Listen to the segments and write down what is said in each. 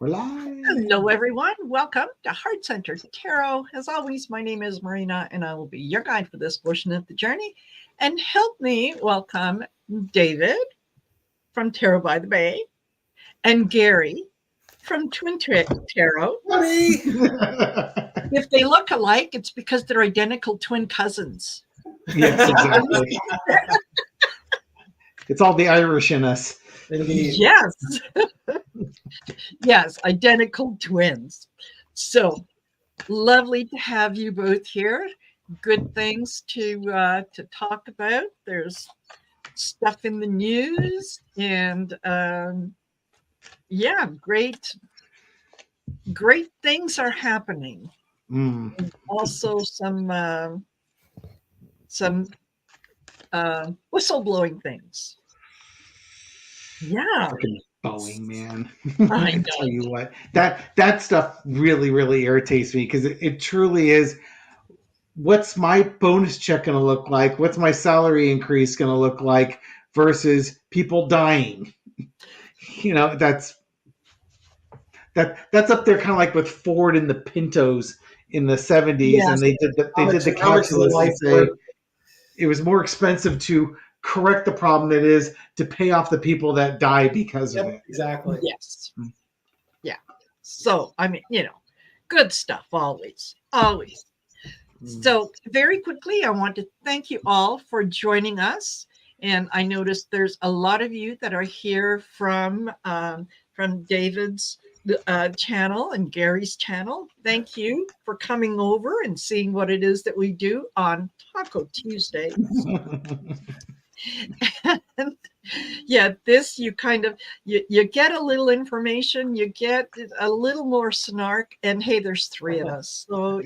We're live. Hello, everyone. Welcome to Heart Centered Tarot. As always, my name is Marina, and I will be your guide for this portion of the journey. And help me welcome David from Tarot by the Bay and Gary from Twin Tarot. If they look alike, it's because they're identical twin cousins. Yes, exactly. It's all the Irish in us. Indeed. Yes. Yes, identical twins. So lovely to have you both here. Good things to talk about. There's stuff in the news, and yeah, great things are happening. And also some whistleblowing things. Yeah. Boeing, man. I know. Tell you what, that stuff really irritates me because it truly is. What's my bonus check going to look like? What's my salary increase going to look like versus people dying? You know, that's up there, kind of like with Ford and the Pintos in the 70s, Yes. and they did the calculus and say it was more expensive to correct the problem that is to pay off the people that die because of it. Exactly. Yes. Yeah. So, I mean, good stuff always. So very quickly, I want to thank you all for joining us. And I noticed there's a lot of you that are here from David's channel and Gary's channel. Thank you for coming over and seeing what it is that we do on Taco Tuesday. And yeah, this you kind of you get a little information, you get a little more snark, and hey, there's three of us, so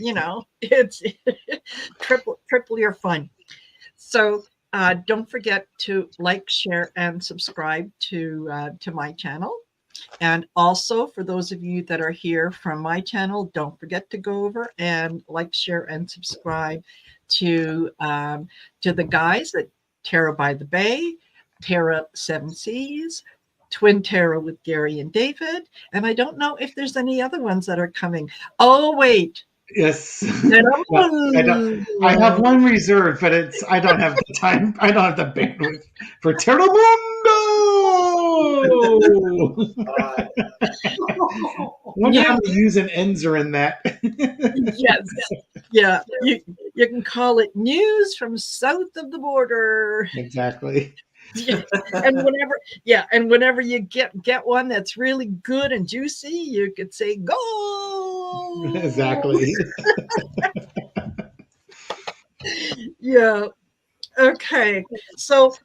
it's triple your fun. So don't forget to like, share, and subscribe to my channel. And also, for those of you that are here from my channel, don't forget to go over and like, share, and subscribe to the guys at Tarot by the Bay, Tarot 7 Seas, Twin Tarot with Gary and David. And I don't know if there's any other ones that are coming. Oh, wait. Yes. I have one reserved, but I don't have the time. I don't have the bandwidth for Tarot Mundo. Wonder how many U's and N's are in that. Yes. Yeah. You can call it news from south of the border. Exactly. Yeah. And whenever you get one that's really good and juicy, you could say go. Exactly. Yeah. Okay. So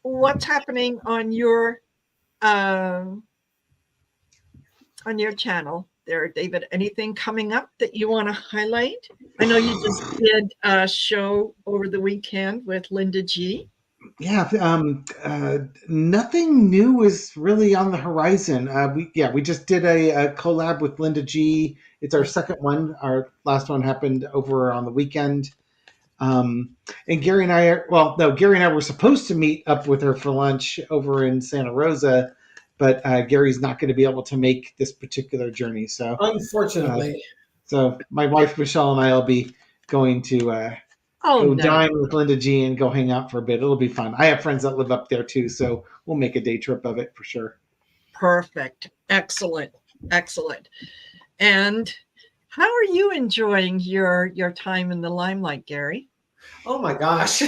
what's happening on your channel there, David? Anything coming up that you want to highlight? I know you just did a show over the weekend with Linda G. Yeah, nothing new is really on the horizon. We just did a collab with Linda G. It's our second one. Our last one happened over on the weekend. And Gary and I were supposed to meet up with her for lunch over in Santa Rosa, but Gary's not going to be able to make this particular journey. So unfortunately, so my wife Michelle and I will be going to go dine with Linda G and go hang out for a bit. It'll be fun. I have friends that live up there too, so we'll make a day trip of it for sure. Perfect. Excellent. And how are you enjoying your time in the limelight, Gary? Oh my gosh,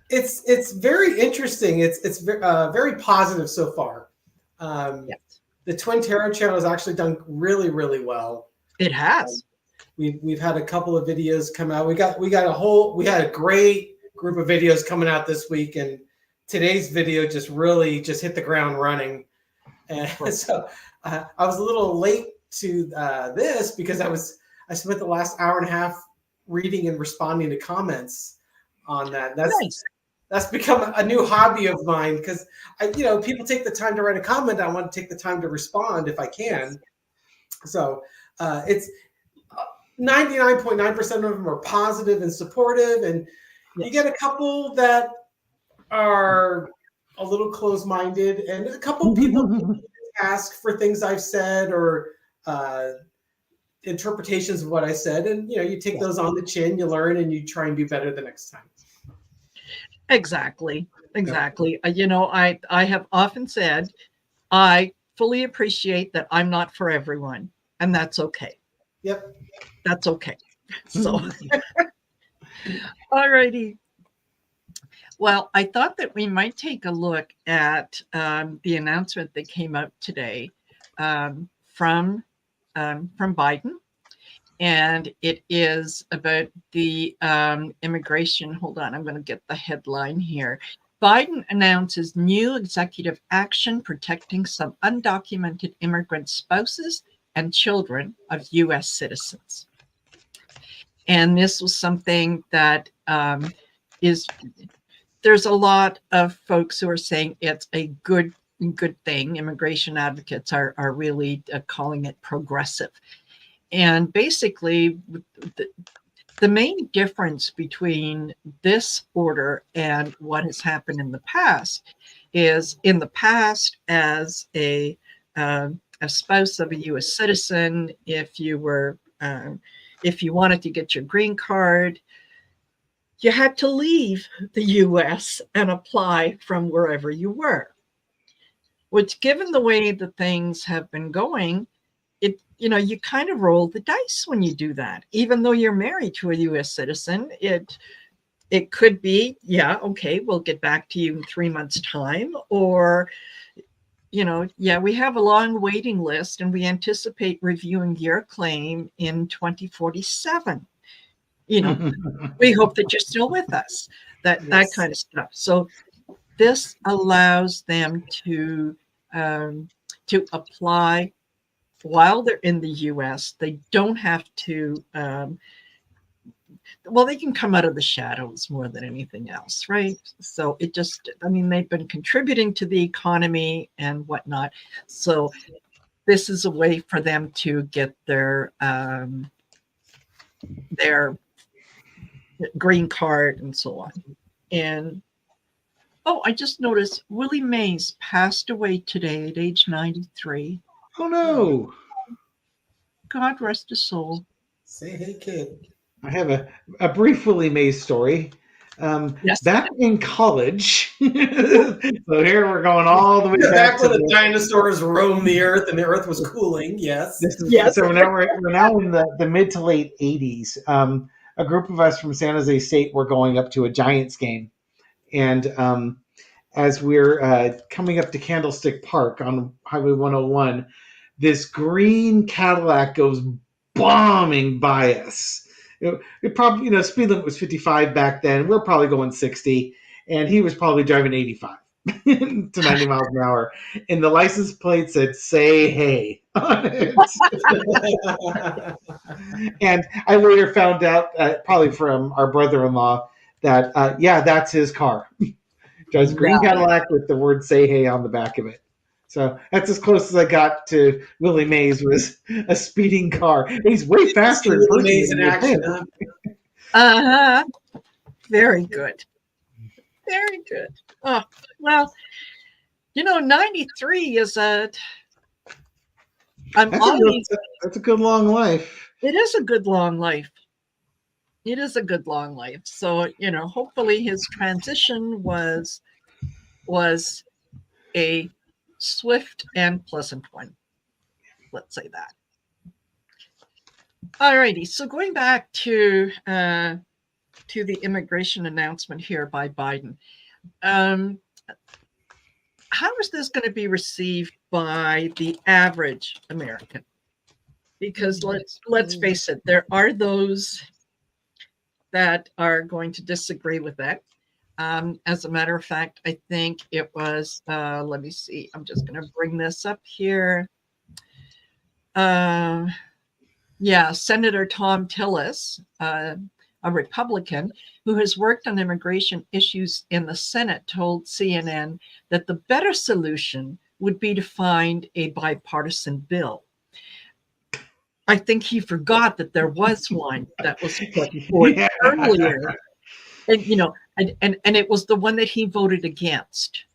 it's very interesting. It's very positive so far. Yes. The Twin Tarot channel has actually done really well. It has. We've had a couple of videos come out. We had a great group of videos coming out this week, and today's video just hit the ground running. And so I was a little late to this because I spent the last hour and a half reading and responding to comments on that. That's become a new hobby of mine because people take the time to write a comment. I want to take the time to respond if I can. So it's 99.9% of them are positive and supportive, and you get a couple that are a little closed-minded, and a couple people ask for things I've said or interpretations of what I said, and you take those on the chin, you learn, and you try and do better the next time. Exactly. I have often said I fully appreciate that I'm not for everyone, and that's okay. Yep. That's okay. So, all righty. Well, I thought that we might take a look at the announcement that came out today from Biden, and it is about the immigration. Hold on, I'm going to get the headline here. Biden announces new executive action protecting some undocumented immigrant spouses and children of U.S. citizens. And this was something that there's a lot of folks who are saying it's a good thing. Immigration advocates are really calling it progressive. And basically, the main difference between this order and what has happened in the past is, in the past, as a spouse of a U.S. citizen, if you wanted to get your green card, you had to leave the U.S. and apply from wherever you were. Which, given the way that things have been going, you kind of roll the dice when you do that. Even though you're married to a U.S. citizen, it could be, yeah, okay, we'll get back to you in 3 months' time, or we have a long waiting list and we anticipate reviewing your claim in 2047. We hope that you're still with us. That kind of stuff. So this allows them to apply while they're in the U.S. They don't have to. They can come out of the shadows more than anything else, right? So they've been contributing to the economy and whatnot. So this is a way for them to get their green card and so on. And I just noticed Willie Mays passed away today at age 93. Oh no! God rest his soul. Say hey, kid. I have a brief Willie Mays story. Yes. Back in college, so here we're going all the way back when the dinosaurs roamed the earth and the earth was cooling. Yes. Yes. So we're now in the mid to late 80s. A group of us from San Jose State were going up to a Giants game, and as we're coming up to Candlestick Park on Highway 101, this green Cadillac goes bombing by us. It probably, speed limit was 55 back then. We're probably going 60, and he was probably driving 85 to 90 miles an hour. And the license plate said "Say Hey" on it. And I later found out, probably from our brother-in-law, that that's his car. Drives a green Cadillac with the word "Say Hey" on the back of it. So that's as close as I got to Willie Mays, was a speeding car. And he's way faster in person Mays than in you action. think. Uh-huh. Very good. Very good. Oh, well, 93 is That's a good long life. It is a good long life. It is a good long life. So, hopefully his transition was a swift and pleasant one. Let's say that. All righty. So going back to the immigration announcement here by Biden, how is this going to be received by the average American? Because let's face it, there are those that are going to disagree with that. As a matter of fact, I think it was, let me see, I'm just going to bring this up here. Senator Tom Tillis, a Republican who has worked on immigration issues in the Senate, told CNN that the better solution would be to find a bipartisan bill. I think he forgot that there was one that was put forth earlier. And, and it was the one that he voted against.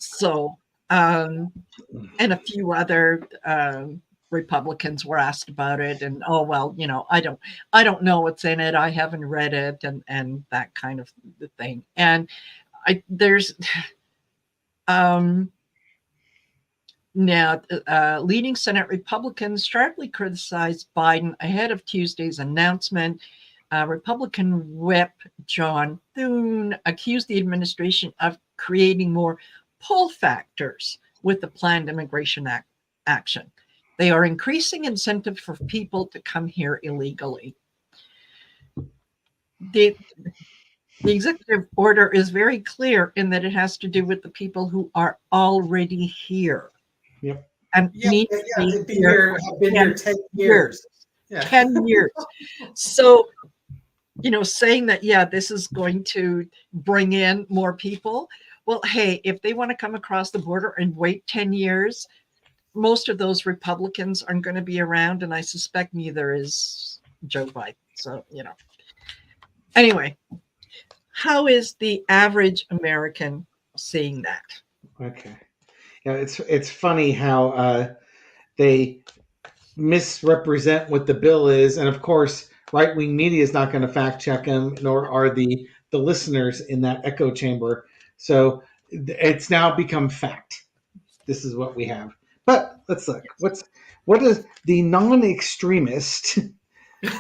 So, and a few other Republicans were asked about it, and oh well, I don't know what's in it. I haven't read it, and that kind of thing. And there's now leading Senate Republicans sharply criticized Biden ahead of Tuesday's announcement. Republican Whip John Thune accused the administration of creating more pull factors with the planned immigration action. They are increasing incentive for people to come here illegally. The executive order is very clear in that it has to do with the people who are already here. Yep. And I've been here 10 years. Yeah. 10 years. So, saying that, this is going to bring in more people. Well, hey, if they want to come across the border and wait 10 years, most of those Republicans aren't going to be around. And I suspect neither is Joe Biden. So, Anyway, how is the average American seeing that? Okay. Yeah, it's funny how they misrepresent what the bill is, and of course, right-wing media is not going to fact check them, nor are the listeners in that echo chamber. So it's now become fact. This is what we have. But let's look. What is the non-extremist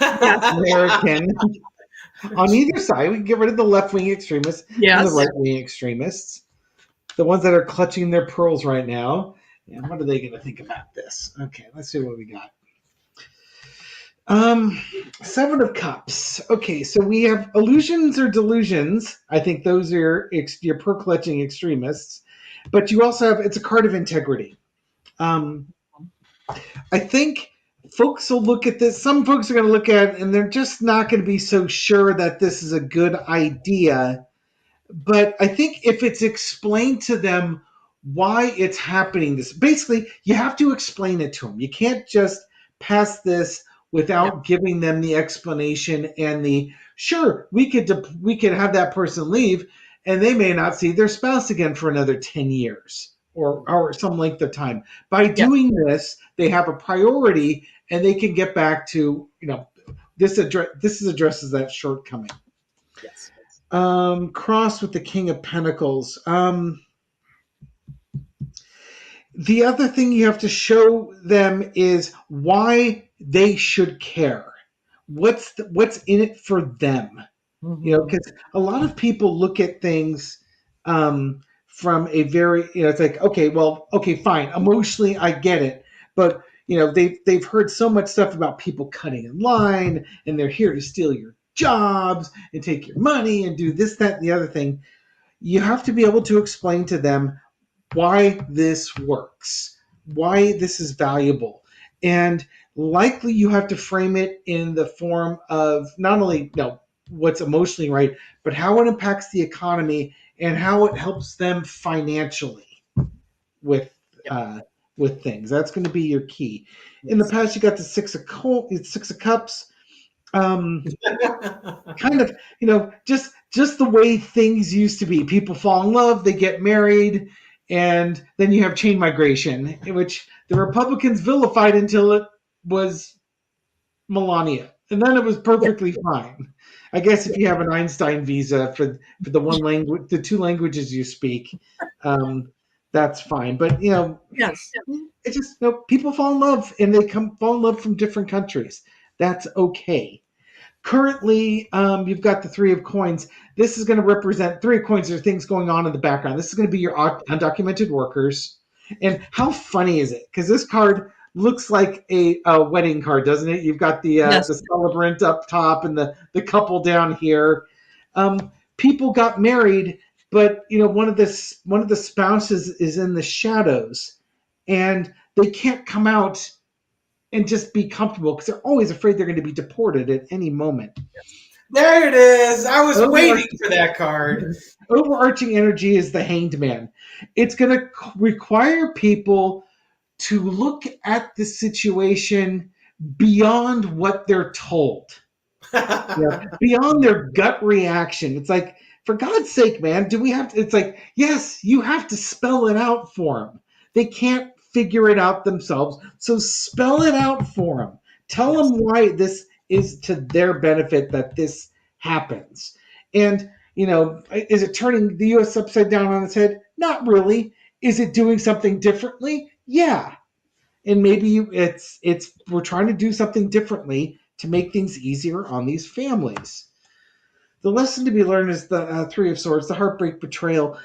American on either side? We can get rid of the left-wing extremists and the right-wing extremists. The ones that are clutching their pearls right now. And what are they going to think about this? Okay, let's see what we got. 7 of Cups. Okay, so we have illusions or delusions. I think those are your pearl-clutching extremists. But you also have, it's a card of integrity. I think folks will look at this. Some folks are going to look at it and they're just not going to be so sure that this is a good idea. But I think if it's explained to them why it's happening, this basically you have to explain it to them. You can't just pass this without giving them the explanation and the sure we could have that person leave and they may not see their spouse again for another 10 years or some length of time. By doing this, they have a priority and they can get back to this addresses that shortcoming. Yes. Cross with the King of Pentacles. The other thing you have to show them is why they should care. What's in it for them? Mm-hmm. Because a lot of people look at things from a very, it's like, okay, fine. Emotionally, I get it, but they've heard so much stuff about people cutting in line, and they're here to steal your jobs and take your money and do this, that, and the other thing. You have to be able to explain to them why this works, why this is valuable. And likely you have to frame it in the form of not only what's emotionally right, but how it impacts the economy and how it helps them financially with things. That's going to be your key. In the past, you got the Six of Cups. Kind of, just the way things used to be. People fall in love, they get married, and then you have chain migration, which the Republicans vilified until it was Melania, and then it was perfectly fine. I guess if you have an Einstein visa for the one language, the 2 languages you speak, that's fine. But it's just people fall in love, and they fall in love from different countries. That's okay. Currently, you've got the 3 of Coins. This is going to represent 3 of Coins. There are things going on in the background. This is going to be your undocumented workers. And how funny is it? Because this card looks like a wedding card, doesn't it? You've got the celebrant up top and the couple down here. People got married, but one of the spouses is in the shadows, and they can't come out and just be comfortable because they're always afraid they're going to be deported at any moment. There it is. I was waiting for that card. Overarching energy is the Hanged Man. It's going to require people to look at the situation beyond what they're told, beyond their gut reaction. It's like for God's sake, man, do we have to? It's like, yes, you have to spell it out for them. They can't figure it out themselves. So spell it out for them. Tell Yes. them why this is to their benefit that this happens. And, is it turning the US upside down on its head? Not really. Is it doing something differently? Yeah. And maybe it's we're trying to do something differently to make things easier on these families. The lesson to be learned is the Three of Swords, the heartbreak, betrayal.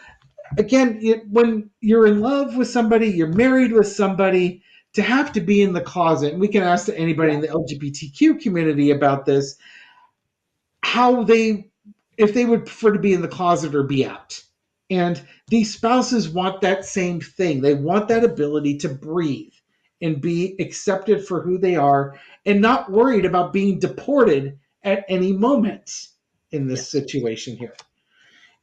Again, when you're in love with somebody, you're married with somebody, to have to be in the closet, and we can ask anybody in the LGBTQ community about this, how if they would prefer to be in the closet or be out. And these spouses want that same thing. They want that ability to breathe and be accepted for who they are and not worried about being deported at any moment in this Yes. situation here.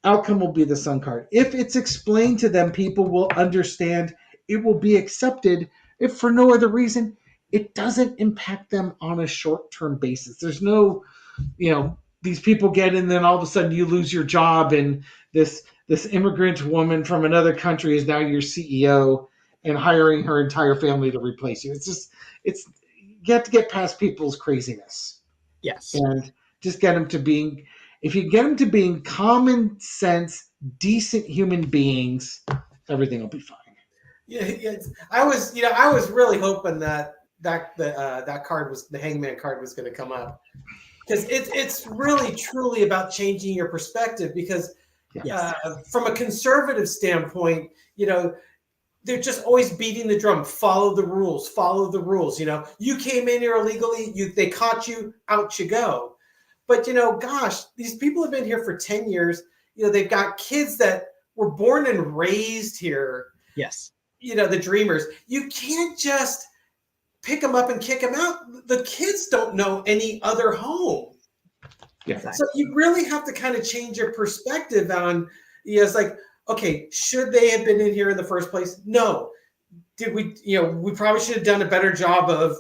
Outcome will be the Sun card. If it's explained to them, people will understand. It will be accepted. If for no other reason, it doesn't impact them on a short-term basis. There's no, these people get in, then all of a sudden you lose your job, and this immigrant woman from another country is now your CEO and hiring her entire family to replace you. It's you have to get past people's craziness. Yes. And just get them to being, if you get them to being common sense, decent human beings, everything will be fine. Yeah. I was really hoping that card was the Hangman card was going to come up, because it's really truly about changing your perspective. Because Yes. from a conservative standpoint, they're just always beating the drum. Follow the rules. Follow the rules. You came in here illegally. They caught you. Out you go. But gosh, these people have been here for 10 years. They've got kids that were born and raised here. Yes. The dreamers. You can't just pick them up and kick them out. The kids don't know any other home. Yeah. So you really have to kind of change your perspective on, it's like, okay, should they have been in here in the first place? No. Did we, we probably should have done a better job of,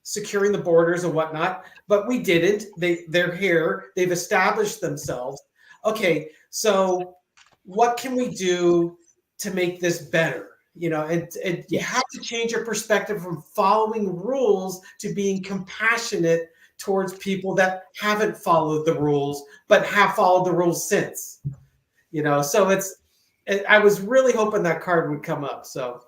securing the borders and whatnot, but we didn't. They're here. They've established themselves. Okay, so what can we do to make this better? And you have to change your perspective from following rules to being compassionate towards people that haven't followed the rules, but have followed the rules since. So I was really hoping that card would come up. So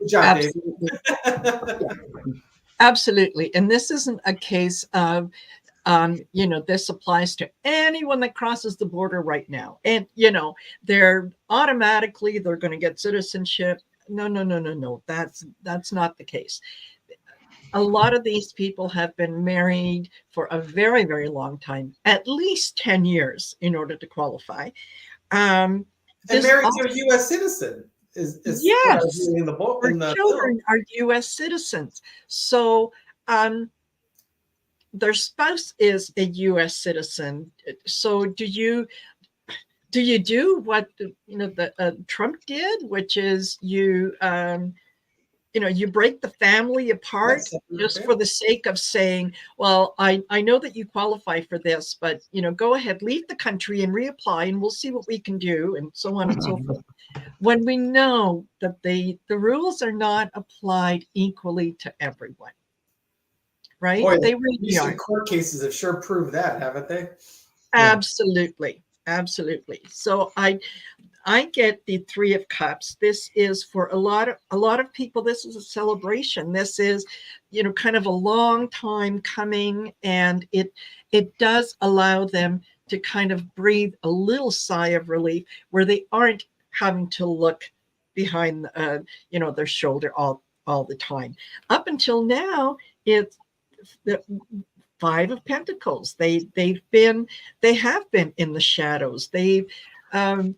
good job, Absolutely. Dave. Absolutely. And this isn't a case of, this applies to anyone that crosses the border right now. And, they're going to get citizenship. No. That's not the case. A lot of these people have been married for a very, very long time, at least 10 years in order to qualify. And married to a U.S. citizen. Yes, in the book. their children are U.S. citizens. So their spouse is a U.S. citizen. So do you do what Trump did, which is you break the family apart just for the sake of saying, well, I know that you qualify for this, but go ahead, leave the country and reapply, and we'll see what we can do, and so on and so forth. When we know that the rules are not applied equally to everyone, right? Boy, they really are. Court cases have sure proved that, haven't they? Absolutely, absolutely. So I get the Three of Cups. This is for a lot of people. This is a celebration. This is, kind of a long time coming, and it does allow them to kind of breathe a little sigh of relief, where they aren't having to look behind, their shoulder all the time. Up until now, it's the Five of Pentacles. They have been in the shadows. They've been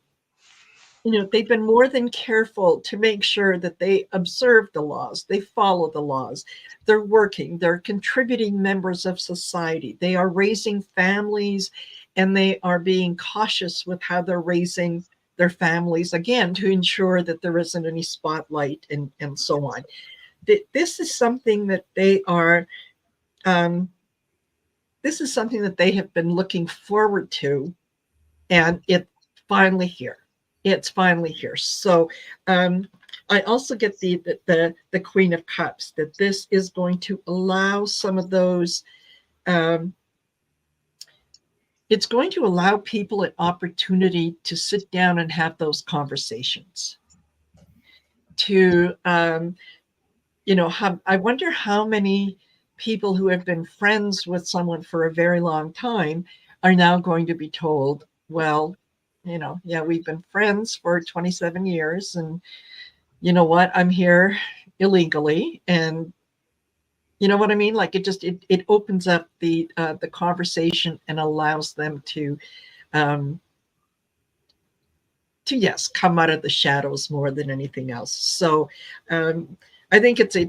more than careful to make sure that they observe the laws, they follow the laws. They're working, they're contributing members of society. They are raising families, and they are being cautious with how they're raising their families, again, to ensure that there isn't any spotlight and so on. This is something that they are, this is something that they have been looking forward to and it's finally here. It's finally here. So I also get the Queen of Cups, that this is going to allow some of those. It's going to allow people an opportunity to sit down and have those conversations. To I wonder how many people who have been friends with someone for a very long time are now going to be told, well, yeah, we've been friends for 27 years, and you know what, I'm here illegally, and you know what I mean? Like it opens up the conversation and allows them um, to yes, come out of the shadows more than anything else. So I think it's a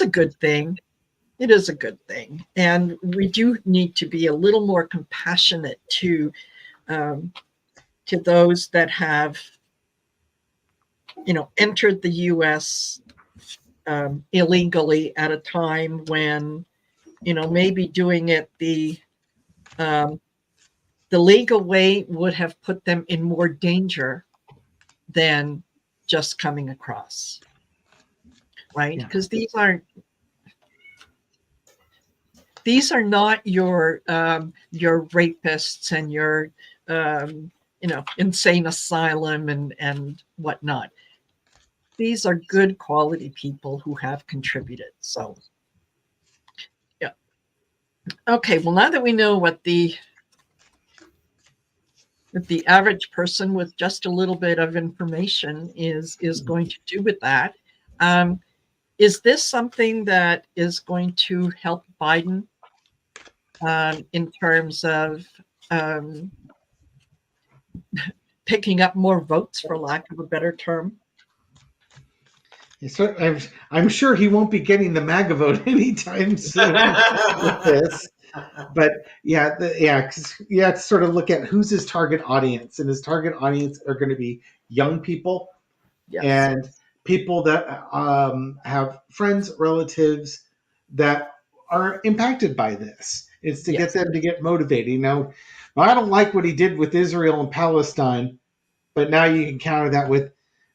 good thing. It is a good thing, and we do need to be a little more compassionate to those that have entered the U.S. Illegally at a time when maybe doing it the legal way would have put them in more danger than just coming across, right? Because these are not your rapists and your insane asylum and whatnot. These are good quality people who have contributed. So yeah. Okay, well, now that we know what the average person with just a little bit of information is going to do with that, is this something that is going to help Biden in terms of picking up more votes, for lack of a better term? So I'm sure he won't be getting the MAGA vote anytime soon with this. But yeah, you have to sort of look at who's his target audience, and his target audience are going to be young people, Yes. and people that have friends, relatives that are impacted by this. It's to get them to get motivated. Well, I don't like what he did with Israel and Palestine, but now you can counter that with,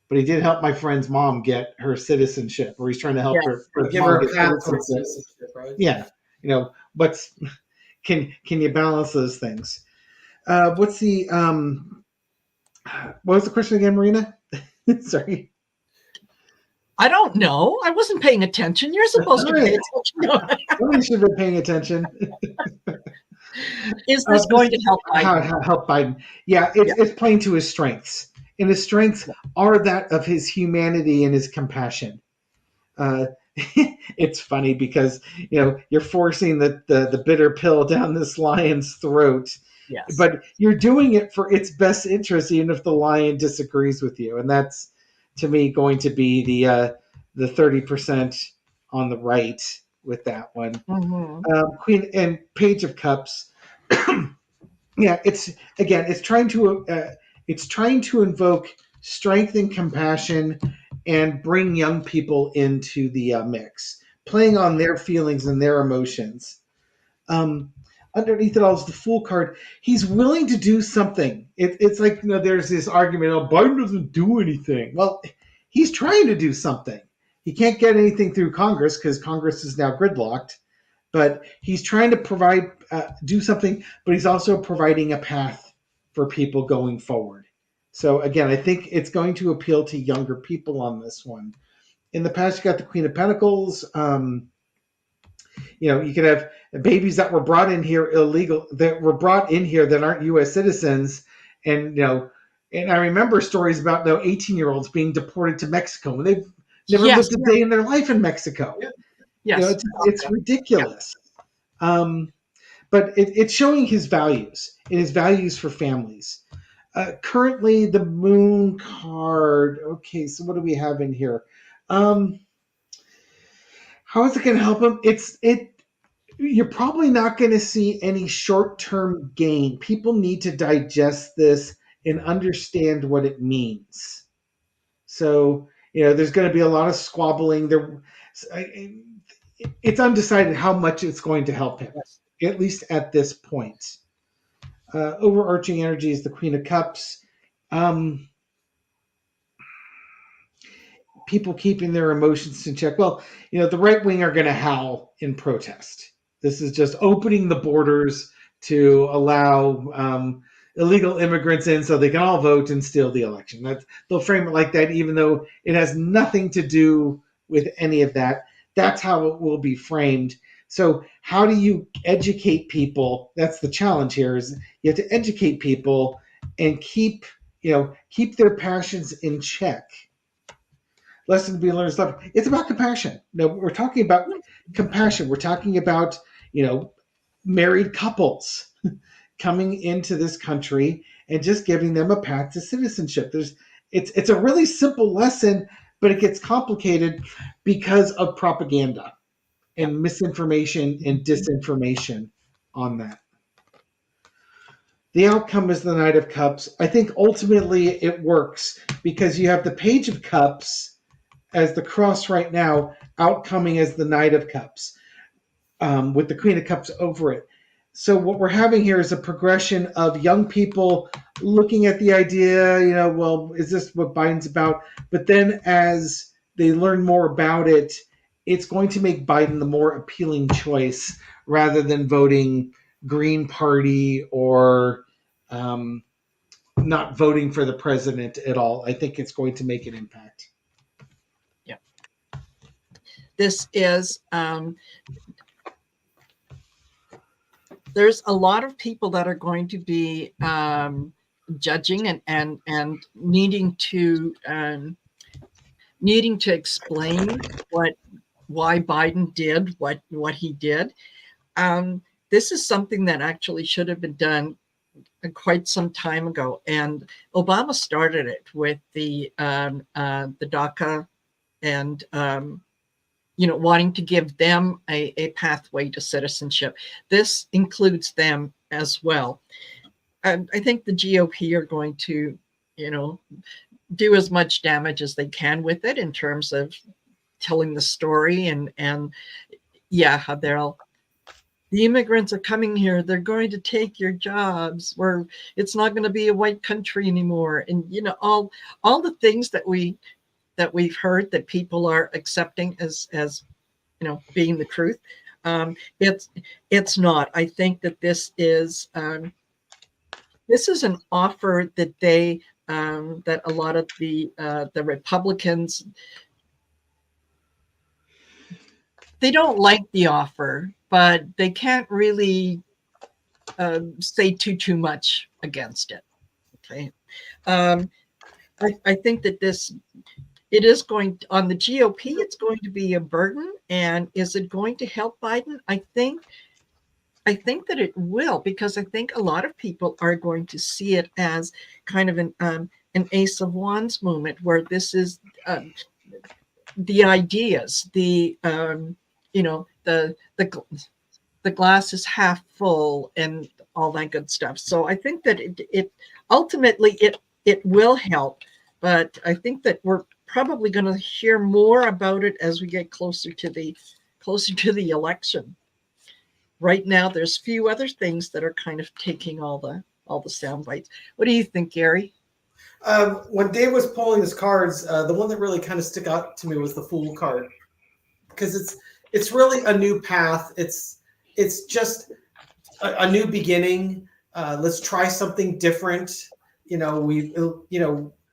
but he did help my friend's mom get her citizenship, or he's trying to help her give her a path towards citizenship, right? Yeah, what's can you balance those things? What's the what was the question again, Marina? Sorry. I don't know. I wasn't paying attention. You're supposed to pay attention. Somebody should have been paying attention. Is this going to help Biden? Help Biden. Yeah, it's playing to his strengths. And his strengths are that of his humanity and his compassion. It's funny because you're forcing the bitter pill down this lion's throat. Yes. But you're doing it for its best interest, even if the lion disagrees with you. And that's, to me, going to be the 30% on the right with that one. Mm-hmm. Queen and Page of Cups. Yeah, it's trying to invoke strength and compassion and bring young people into the mix, playing on their feelings and their emotions. Underneath it all is the Fool card. He's willing to do something. It's like, there's this argument, Biden doesn't do anything. Well, he's trying to do something. He can't get anything through Congress because Congress is now gridlocked. But he's trying to do something, but he's also providing a path for people going forward. So again, I think it's going to appeal to younger people on this one. In the past, you got the Queen of Pentacles. You could have babies that were brought in here that aren't U.S. citizens, and and I remember stories about 18-year-olds being deported to Mexico, and they've never lived a day in their life in Mexico. Yes, it's ridiculous. But it's showing his values and his values for families. Currently, the Moon card. Okay, so what do we have in here? How is it going to help him? You're probably not going to see any short-term gain. People need to digest this and understand what it means. So, there's going to be a lot of squabbling. It's undecided how much it's going to help him, at least at this point. overarching energy is the Queen of Cups. Um, People keeping their emotions in check. Well, the right wing are going to howl in protest. This is just opening the borders to allow illegal immigrants in so they can all vote and steal the election. They'll frame it like that, even though it has nothing to do with any of that. That's how it will be framed. So how do you educate people? That's the challenge here, is you have to educate people and keep their passions in check. Lesson to be learned stuff. It's about compassion. No, we're talking about compassion. We're talking about, married couples coming into this country and just giving them a path to citizenship. It's a really simple lesson, but it gets complicated because of propaganda and misinformation and disinformation on that. The outcome is the Knight of Cups. I think ultimately it works because you have the Page of Cups as the cross right now, outcoming as the Knight of Cups, with the Queen of Cups over it. So what we're having here is a progression of young people looking at the idea, well, is this what Biden's about? But then as they learn more about it, it's going to make Biden the more appealing choice rather than voting Green Party or not voting for the president at all. I think it's going to make an impact. This is there's a lot of people that are going to be judging and needing to explain why Biden did what he did. This is something that actually should have been done quite some time ago, and Obama started it with the DACA and wanting to give them a pathway to citizenship. This includes them as well. I think the GOP are going to, do as much damage as they can with it in terms of telling the story and how the immigrants are coming here. They're going to take your jobs. It's not going to be a white country anymore. And, all the things that we've heard that people are accepting as being the truth. It's not. I think that this is an offer that that a lot of the Republicans, they don't like the offer, but they can't really say too much against it. Okay. I think that it is going to, on the GOP, it's going to be a burden. And is it going to help Biden? I think that it will, because I think a lot of people are going to see it as kind of an Ace of Wands moment, where this is the ideas, the glass is half full and all that good stuff. So I think that it ultimately it will help, but I think that we're probably going to hear more about it as we get closer to the election. Right now, there's few other things that are kind of taking all the sound bites. What do you think, Gary? When Dave was pulling his cards, the one that really kind of stuck out to me was the Fool card, because it's really a new path. It's just a new beginning. Let's try something different.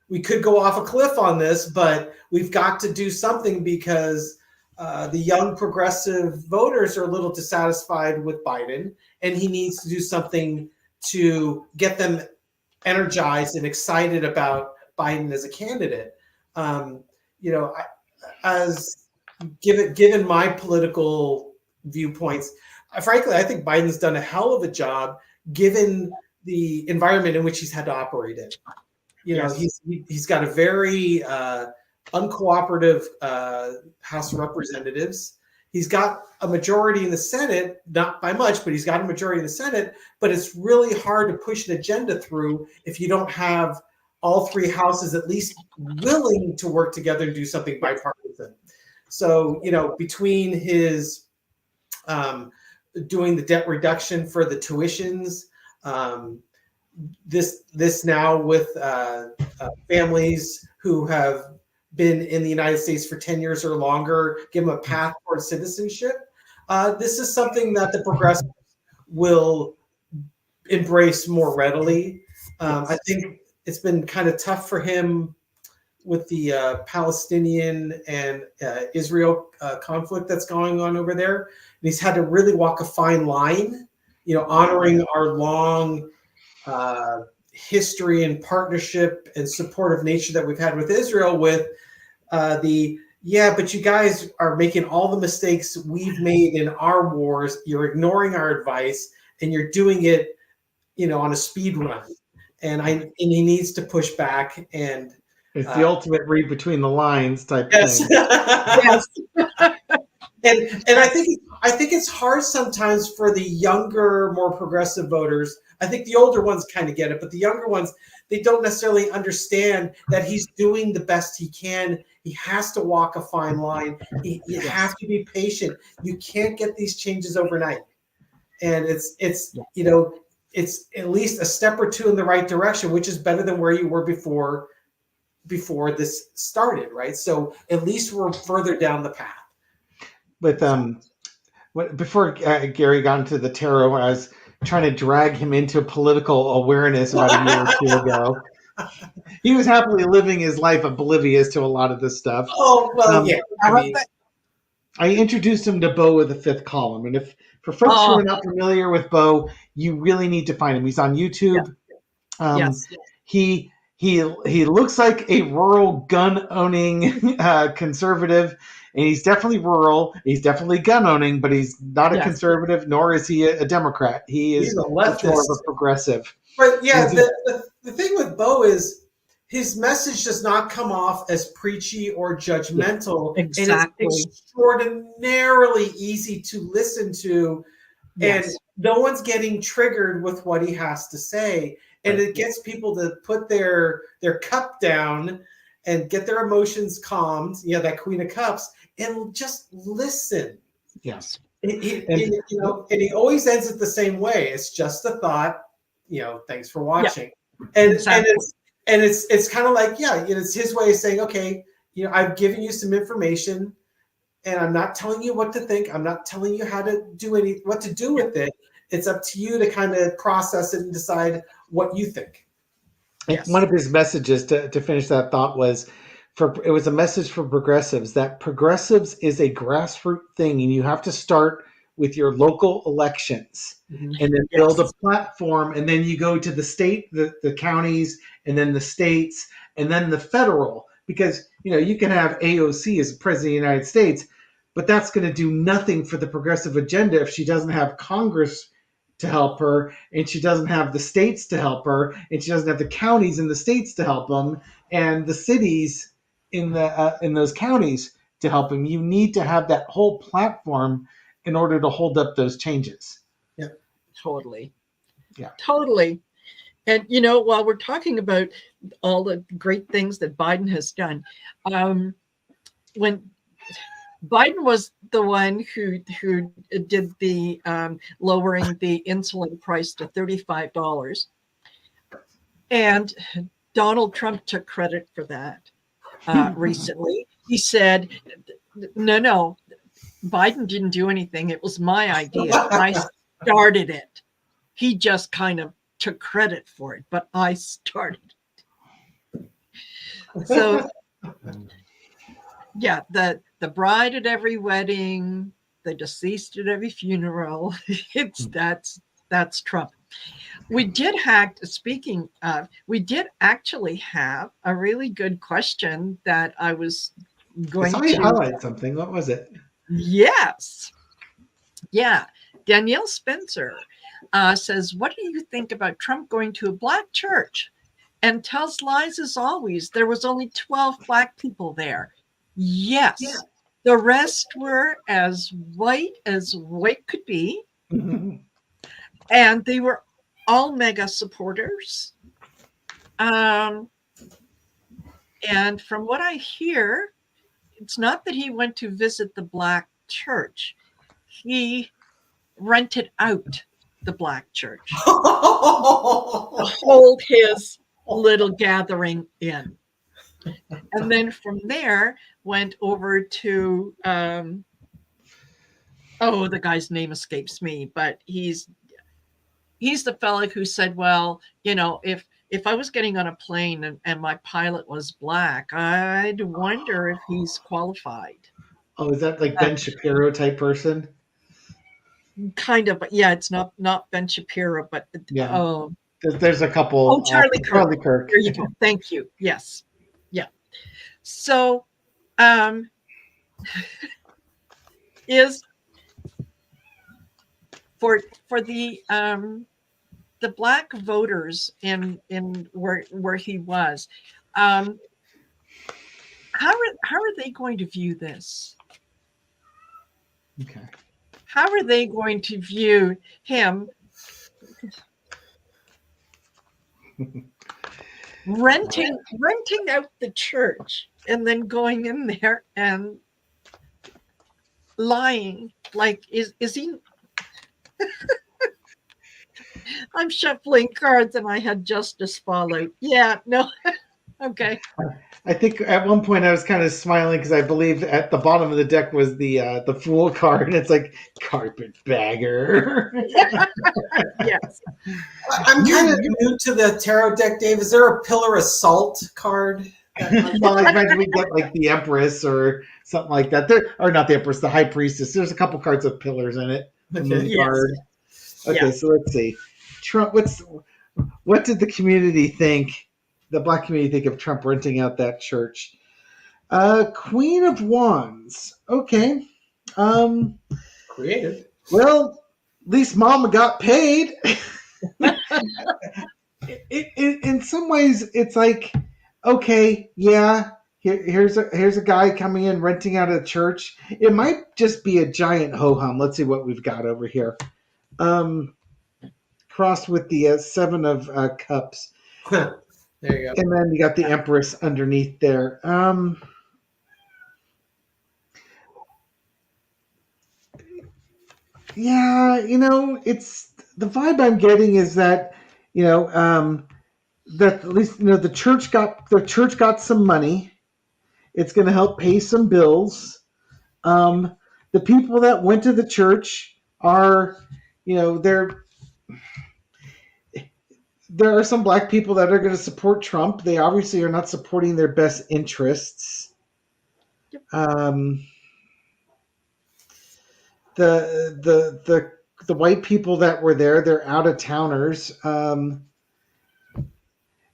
We could go off a cliff on this, but we've got to do something because the young progressive voters are a little dissatisfied with Biden, and he needs to do something to get them energized and excited about Biden as a candidate. As given my political viewpoints, frankly, I think Biden's done a hell of a job given the environment in which he's had to operate in. He's got a very uncooperative House of Representatives. He's got a majority in the Senate, not by much, but he's got a majority in the Senate. But it's really hard to push an agenda through if you don't have all three houses at least willing to work together and do something bipartisan. So, between his doing the debt reduction for the tuitions, this now with families who have been in the United States for 10 years or longer, give them a path towards citizenship. This is something that the progressives will embrace more readily. I think it's been kind of tough for him with the Palestinian and Israel conflict that's going on over there. And he's had to really walk a fine line, honoring our long history and partnership and supportive nature that we've had with Israel with but you guys are making all the mistakes we've made in our wars. You're ignoring our advice and you're doing it, on a speed run. And he needs to push back. And it's the ultimate read between the lines type yes. thing. Yes. And I think it's hard sometimes for the younger, more progressive voters. I think the older ones kind of get it, but the younger ones, they don't necessarily understand that he's doing the best he can. He has to walk a fine line. You have to be patient. You can't get these changes overnight. And it's at least a step or two in the right direction, which is better than where you were before this started, right? So at least we're further down the path. With before Gary got into the tarot, I was trying to drag him into political awareness about a year or two ago. He was happily living his life oblivious to a lot of this stuff. Oh, well, yeah. I introduced him to Bo with the fifth column. And for folks who are not familiar with Bo, you really need to find him. He's on YouTube. Yes. He looks like a rural gun-owning conservative, and he's definitely rural. He's definitely gun-owning, but he's not a conservative, nor is he a Democrat. He's a much leftist. more of a progressive. But yeah, the thing with Bo is his message does not come off as preachy or judgmental. Exactly. And it's extraordinarily easy to listen to. Yes. And no one's getting triggered with what he has to say. And it gets people to put their cup down and get their emotions calmed, that Queen of Cups, and just listen. Yes. And he always ends it the same way. It's just a thought, thanks for watching. Yeah, and it's kind of like, it's his way of saying, okay, I've given you some information and I'm not telling you what to think. I'm not telling you how to do what to do with it. It's up to you to kind of process it and decide what you think. Yes. One of his messages to finish that thought was it was a message for progressives that progressives is a grassroots thing, and you have to start with your local elections and then build a platform, and then you go to the state, the counties, and then the states, and then the federal, because you can have AOC as president of the United States, but that's going to do nothing for the progressive agenda if she doesn't have Congress to help her, and she doesn't have the states to help her, and she doesn't have the counties in the states to help them, and the cities in those counties to help them. You need to have that whole platform in order to hold up those changes. Yeah, totally. Yeah, totally. And while we're talking about all the great things that Biden has done, when Biden was the one who did the lowering the insulin price to $35, and Donald Trump took credit for that recently. He said, "No, Biden didn't do anything. It was my idea. I started it. He just kind of took credit for it, but I started it." So, yeah, the bride at every wedding, the deceased at every funeral. That's Trump. We did actually have a really good question that I was going to highlight something. What was it? Yes. Yeah. Danielle Spencer says, what do you think about Trump going to a black church and tells lies as always? There was only 12 black people there. Yes. Yeah. The rest were as white could be. Mm-hmm. And they were all mega supporters. And from what I hear, it's not that he went to visit the black church. He rented out the black church, to hold his little gathering in. And then from there went over to the guy's name escapes me, but he's the fella who said, well, if I was getting on a plane and my pilot was black, I'd wonder if he's qualified. Oh, is that like Ben Shapiro type person? Kind of, but yeah, it's not Ben Shapiro, but yeah. There's a couple. Oh, Charlie Kirk. Charlie Kirk. There you go. Thank you. Yes. Yeah. So, is for the black voters in where he was, how are they going to view this? Okay. How are they going to view him renting out the church and then going in there and lying? Like, is he? I'm shuffling cards and I had justice follow. Yeah, no. Okay. I think at one point I was kind of smiling because I believe at the bottom of the deck was the fool card, and it's like carpetbagger. Yes. I'm kind of new to the tarot deck, Dave. Is there a pillar of salt card? Well, like imagine we get like the Empress or something like that. There, or not the Empress, the High Priestess. There's a couple cards of pillars in it. Okay. Yes. Card. Okay, Yeah. so let's see. Trump. What did the community think? The black community think of Trump renting out that church? Queen of Wands. Okay. Creative. Well, at least Mama got paid. In some ways, it's like, okay, yeah, here's a guy coming in renting out a church. It might just be a giant ho hum. Let's see what we've got over here. Crossed with the Seven of Cups. There you go. And then you got the Empress underneath there. Yeah, it's the vibe I'm getting is that, that at least the church got some money. It's going to help pay some bills. The people that went to the church are, there are some black people that are going to support Trump. They obviously are not supporting their best interests. Yep. The white people that were there, they're out of towners.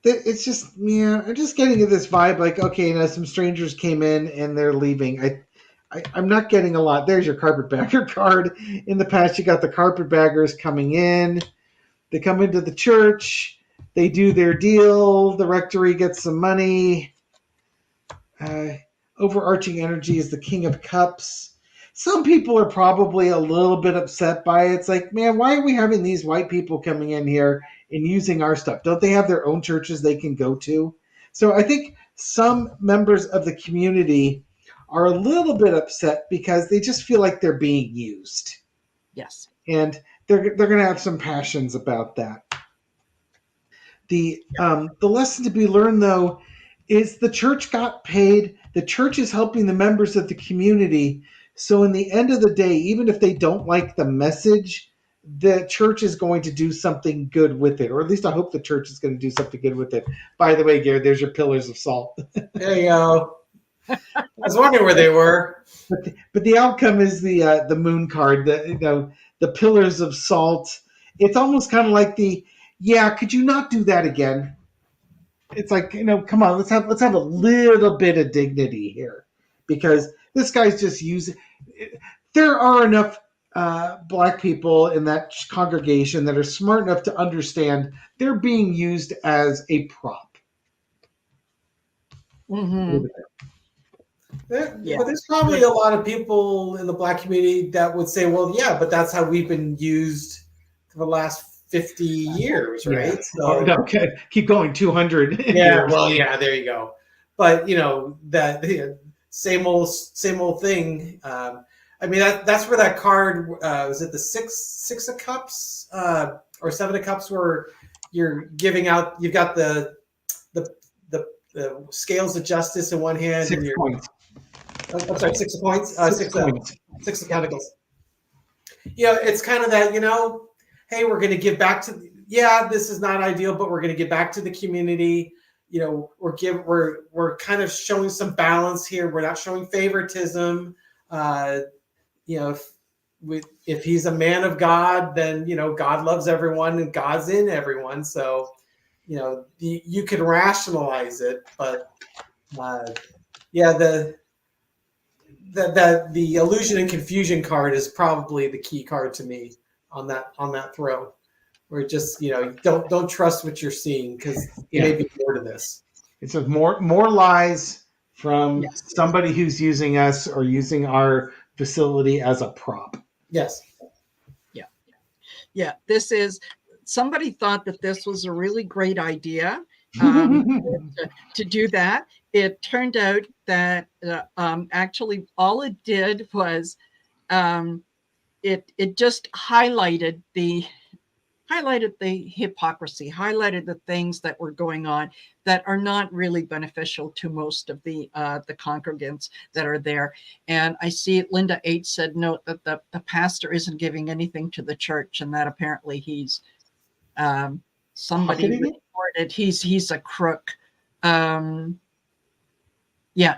It's just, yeah, I'm just getting this vibe like, okay, some strangers came in and they're leaving. I'm not getting a lot. There's your carpetbagger card. In the past, you got the carpetbaggers coming in. They come into the church. They do their deal. The rectory gets some money. Overarching energy is the King of Cups. Some people are probably a little bit upset by it. It's like, man, why are we having these white people coming in here and using our stuff? Don't they have their own churches they can go to? So I think some members of the community are a little bit upset because they just feel like they're being used. Yes. And they're going to have some passions about that. The lesson to be learned, though, is the church got paid. The church is helping the members of the community. So in the end of the day, even if they don't like the message, the church is going to do something good with it. Or at least I hope the church is going to do something good with it. By the way, Gary, there's your pillars of salt. There you go. I was wondering where they were. But the outcome is the moon card, the pillars of salt. It's almost kind of like could you not do that again? It's like, come on, let's have a little bit of dignity here, because this guy's just using. There are enough black people in that congregation that are smart enough to understand they're being used as a prop. Mm-hmm. But there's probably a lot of people in the black community that would say, well, yeah, but that's how we've been used for the last 50 years, right? Yeah. So, okay, keep going, 200. Yeah, well, yeah, there you go. But that same old thing. I mean, that's where that card was it the six of cups or seven of cups where you're giving out. You've got the scales of justice in one hand, 6 and you're points. I'm sorry, 6 points, 6 points. Six of pentacles. It's kind of that, hey, we're going to give back to. Yeah, this is not ideal, but we're going to give back to the community. We're kind of showing some balance here. We're not showing favoritism. If he's a man of God, then God loves everyone and God's in everyone. So you can rationalize it, but the illusion and confusion card is probably the key card to me on that throw. Where just don't trust what you're seeing because there may be more to this. It says more lies from Yes. somebody who's using us or using our facility as a prop. Yes. Yeah. This is somebody thought that this was a really great idea to do that. It turned out that actually all it did was it just highlighted the hypocrisy, highlighted the things that were going on that are not really beneficial to most of the congregants that are there. And I see Linda H said, note that the pastor isn't giving anything to the church, and that apparently he's somebody reported he's a crook.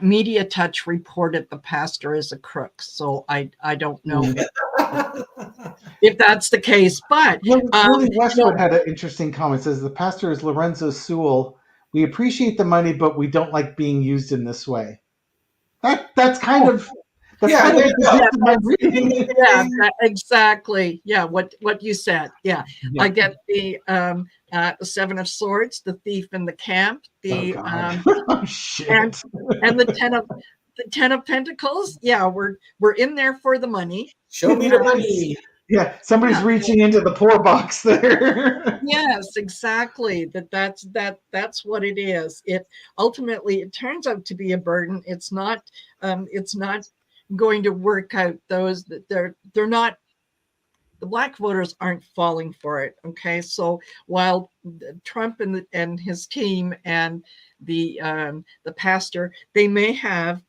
Media Touch reported the pastor is a crook. So I don't know if that's the case, but Willie Westwood had an interesting comment. It says the pastor is Lorenzo Sewell. We appreciate the money, but we don't like being used in this way. That's kind of exactly. Yeah, what you said. Yeah. I get the Seven of Swords, the thief in the camp, the and the Ten of Pentacles. Yeah, we're in there for the money. Show me the money. Yeah, somebody's reaching into the poor box there. Yes, exactly. That's what it is. It ultimately it turns out to be a burden. It's not going to work out. Those that they're not. The black voters aren't falling for it. Okay, so while Trump and his team and the pastor, they may have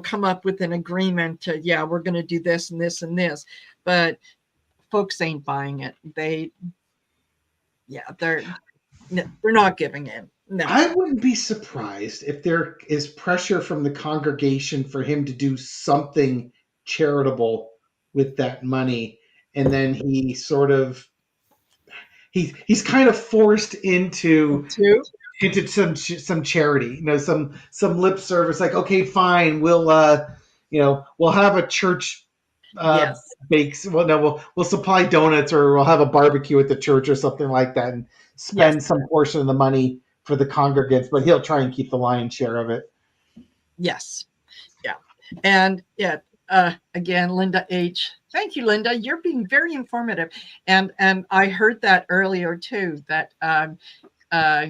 come up with an agreement to we're going to do this and this and this, but folks ain't buying it. They're not giving in. No. I wouldn't be surprised if there is pressure from the congregation for him to do something charitable with that money, and then he sort of he's kind of forced into some charity, some lip service, like, okay, fine, we'll have a church bakes. Well, no, we'll supply donuts, or we'll have a barbecue at the church or something like that, and spend some portion of the money for the congregants, but he'll try and keep the lion's share of it. Yes. Yeah. And again, Linda H. Thank you, Linda. You're being very informative. And I heard that earlier too, that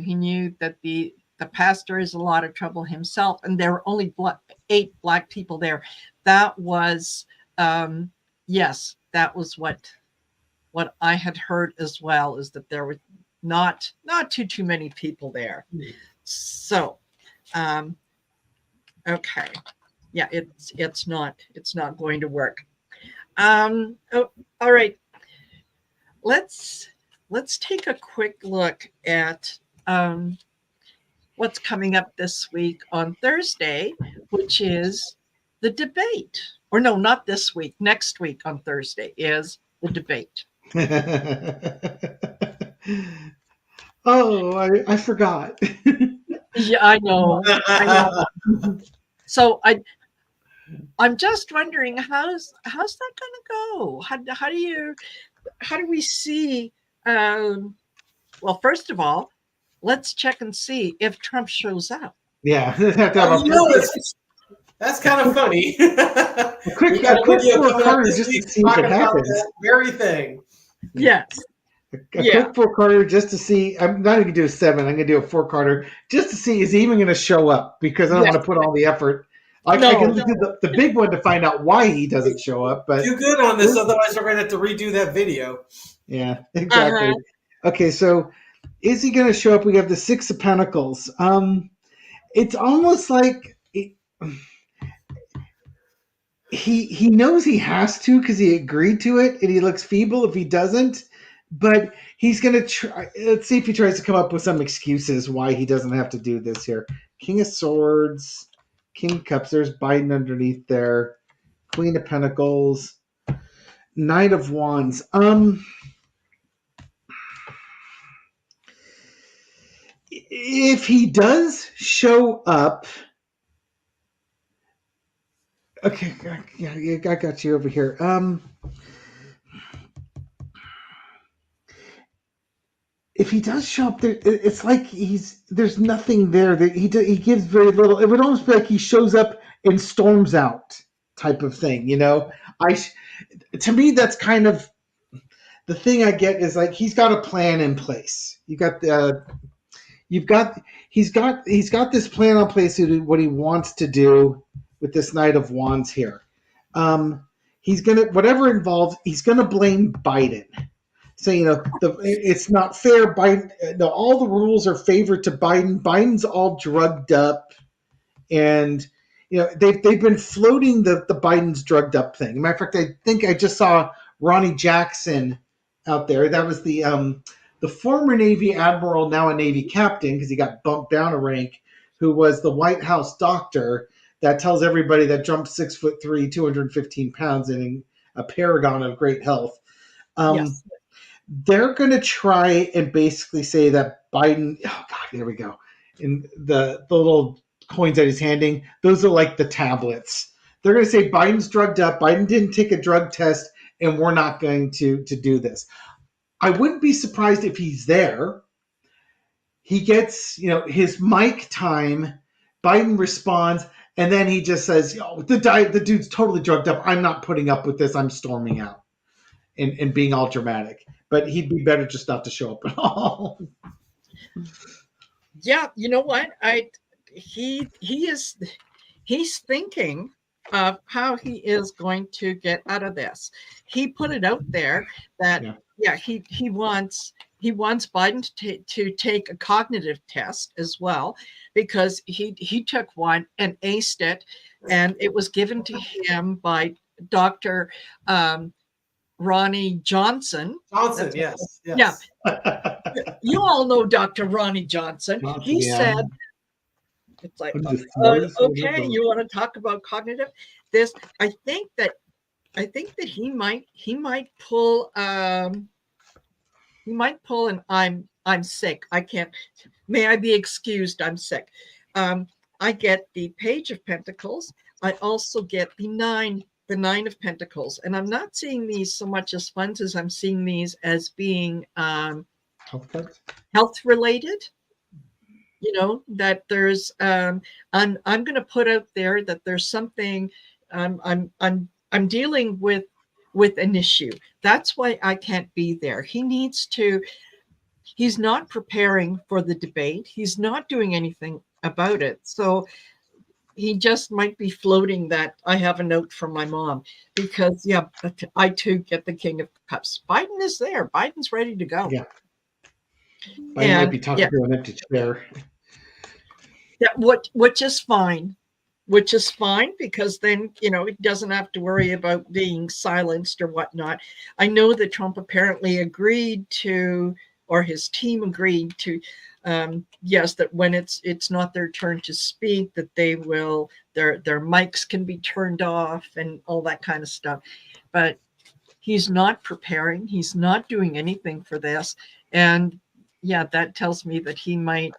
he knew that the pastor is a lot of trouble himself, and there were only 8 black people there. That was yes, that was what I had heard as well, is that there were not too many people there. So okay. Yeah, it's not going to work. All right. Let's take a quick look at what's coming up this week on Thursday, which is the debate. Or no, not this week. Next week on Thursday is the debate. Oh, I forgot. Yeah, I know. So I'm just wondering, how's that going to go? How do we see? Well, first of all, let's check and see if Trump shows up. Yeah, that's kind of funny. A quick four quarter just to see if it happens. That very thing. Yes. A quick 4-quarter just to see. I'm not even going to do a 7. I'm going to do a 4-quarter just to see is he even going to show up, because I don't want to put all the effort I can No. look at the big one to find out why he doesn't show up. But Do good on this, otherwise we're going to have to redo that video. yeah, exactly. Okay, so is he going to show up? We have the Six of Pentacles. It's almost like he knows he has to because he agreed to it, and he looks feeble if he doesn't. But he's going to try. Let's see if he tries to come up with some excuses why he doesn't have to do this here. King of Swords, King of Cups. There's Biden underneath there. Queen of Pentacles, Knight of Wands. If he does show up, okay, yeah, I got you over here. If he does show up there, it's like there's nothing there that he gives very little. It would almost be like he shows up and storms out, type of thing. To me, that's kind of the thing I get is like he's got a plan in place. He's got this plan in place to do what he wants to do with this Knight of Wands here. He's gonna whatever involves. He's gonna blame Biden. So it's not fair. Biden, no, all the rules are favored to Biden. Biden's all drugged up, and they've been floating the Biden's drugged up thing. As a matter of fact, I think I just saw Ronnie Jackson out there. That was the former Navy admiral, now a Navy captain because he got bumped down a rank, who was the White House doctor that tells everybody that jumped 6'3", 215 pounds, and a paragon of great health. Yes. They're going to try and basically say that Biden, oh God, there we go. And the little coins that he's handing, those are like the tablets. They're going to say Biden's drugged up. Biden didn't take a drug test, and we're not going to do this. I wouldn't be surprised if he's there. He gets, his mic time. Biden responds, and then he just says, the dude's totally drugged up. I'm not putting up with this. I'm storming out and being all dramatic. But he'd be better just not to show up at all. Yeah, you know what? He's thinking of how he is going to get out of this. He put it out there that he wants Biden to take a cognitive test as well, because he took one and aced it, and it was given to him by Dr. Ronnie Johnson. Yes. Yeah. You all know Dr. Ronnie Johnson. He said, it's like, okay, you want to talk about cognitive? I think that he might pull an I'm sick. I can't. May I be excused? I'm sick. I get the Page of Pentacles. I also get the Nine of Pentacles, and I'm not seeing these so much as funds as I'm seeing these as being health related. That there's I'm going to put out there that there's something I'm dealing with an issue. That's why I can't be there. He's not preparing for the debate. He's not doing anything about it. So he just might be floating that I have a note from my mom, because I too get the King of Cups. Biden is there. Biden's ready to go. Yeah. Biden might be talking to an empty chair. Which is fine. Because then, he doesn't have to worry about being silenced or whatnot. I know that Trump apparently agreed to, or his team agreed to, that when it's not their turn to speak, that they will, their mics can be turned off and all that kind of stuff. But he's not preparing. He's not doing anything for this. And that tells me that he might,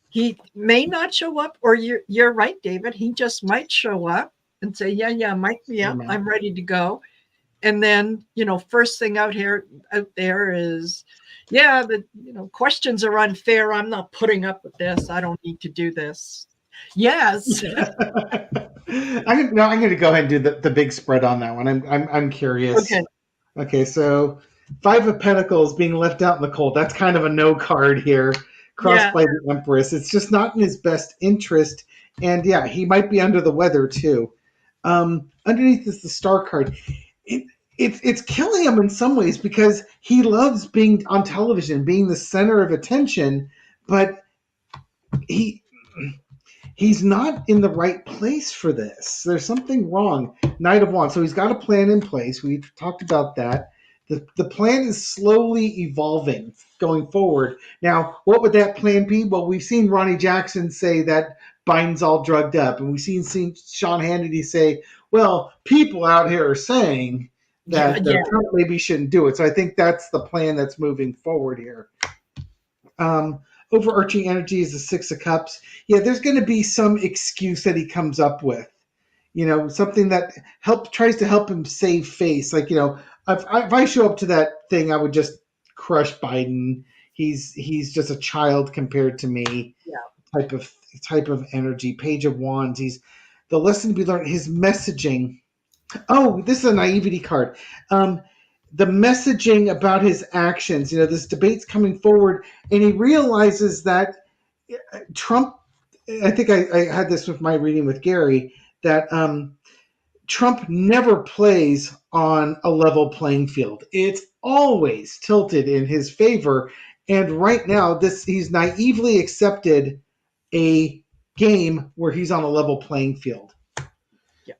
he may not show up, or you're right, David. He just might show up and say, mic me up. I'm ready to go. And then, first thing out there is, questions are unfair. I'm not putting up with this. I don't need to do this. Yes. I'm going to go ahead and do the big spread on that one. I'm curious. Okay. So 5 of Pentacles being left out in the cold. That's kind of a no card here. Crossed by the Empress. It's just not in his best interest and yeah, he might be under the weather too. Underneath is the star card. It, it's killing him in some ways because he loves being on television, being the center of attention, but he he's not in the right place for this. There's something wrong. Knight of Wands. So he's got a plan in place. We've talked about that. The plan is slowly evolving going forward. Now, what would that plan be? Well, we've seen Ronnie Jackson say that Biden's all drugged up, and we've seen Sean Hannity say, well, people out here are saying that Trump maybe shouldn't do it. So I think that's the plan that's moving forward here. Overarching energy is the Six of Cups. Yeah, there's going to be some excuse that he comes up with. Something that tries to help him save face. Like, if I show up to that thing, I would just crush Biden. He's just a child compared to me. Yeah. Type of energy. Page of Wands. He's the lesson to be learned. His messaging. Oh, this is a naivety card. The messaging about his actions. This debate's coming forward, and he realizes that Trump. I think I had this with my reading with Gary, that Trump never plays on a level playing field. It's always tilted in his favor. And right now, he's naively accepted a game where he's on a level playing field. Yeah.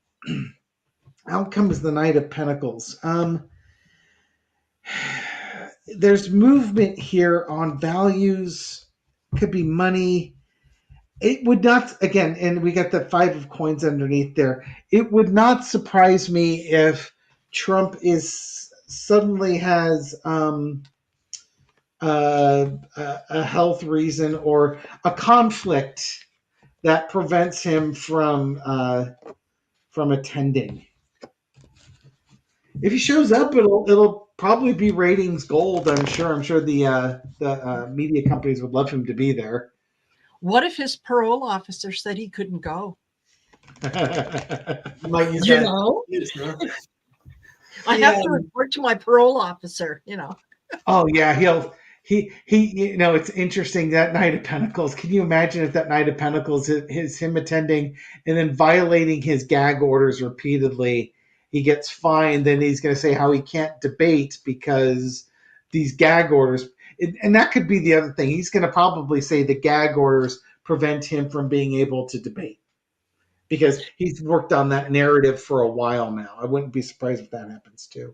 Out comes the Knight of Pentacles. There's movement here on values. Could be money. It would not, again, and we got the Five of Coins underneath there. It would not surprise me if Trump suddenly has a health reason or a conflict that prevents him from attending. If he shows up, it'll probably be ratings gold. I'm sure the media companies would love him to be there. What if his parole officer said he couldn't go? Might use I have to report to my parole officer. Oh yeah, he. It's interesting, that Knight of Pentacles. Can you imagine if that Knight of Pentacles is him attending and then violating his gag orders repeatedly? He gets fined, then he's going to say how he can't debate because these gag orders. And that could be the other thing. He's going to probably say the gag orders prevent him from being able to debate because he's worked on that narrative for a while now. I wouldn't be surprised if that happens too.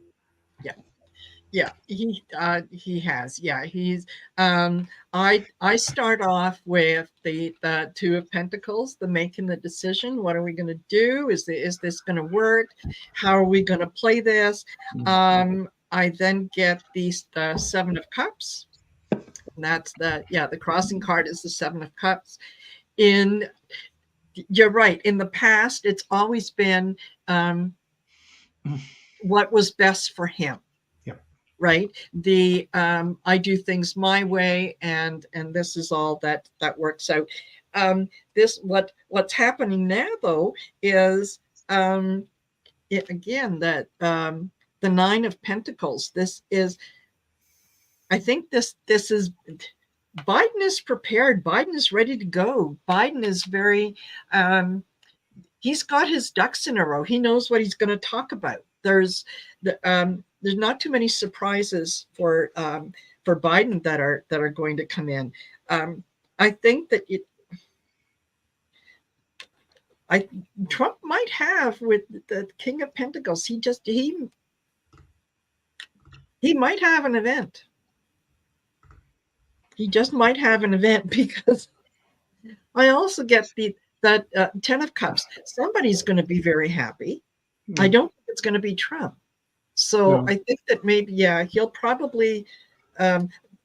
Yeah, he has. Yeah, he's. I start off with the Two of Pentacles, the making the decision. What are we going to do? Is this going to work? How are we going to play this? I then get the Seven of Cups. And that's the crossing card is the Seven of Cups. You're right. In the past, it's always been what was best for him. Right. I do things my way, and this is all that works out. What's happening now though is the Nine of Pentacles. I think this is Biden is prepared. Biden is ready to go. Biden is very he's got his ducks in a row. He knows what he's going to talk about. There's not too many surprises for Biden that are going to come in. I think that Trump might have with the King of Pentacles. He might have an event. He just might have an event because I also get that Ten of Cups. Somebody's going to be very happy. I don't think it's going to be Trump. So no. I think that maybe, he'll probably,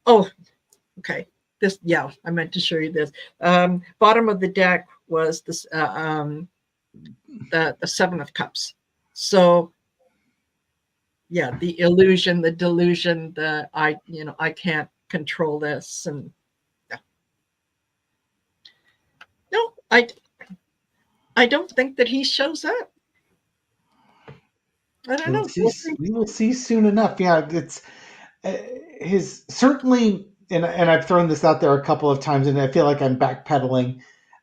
okay. I meant to show you this. Bottom of the deck was this, the Seven of Cups. So the illusion, the delusion, I can't control this. And no, I don't think that he shows up. I don't know. We will see soon enough. Yeah, it's his certainly, and I've thrown this out there a couple of times, and I feel like I'm backpedaling.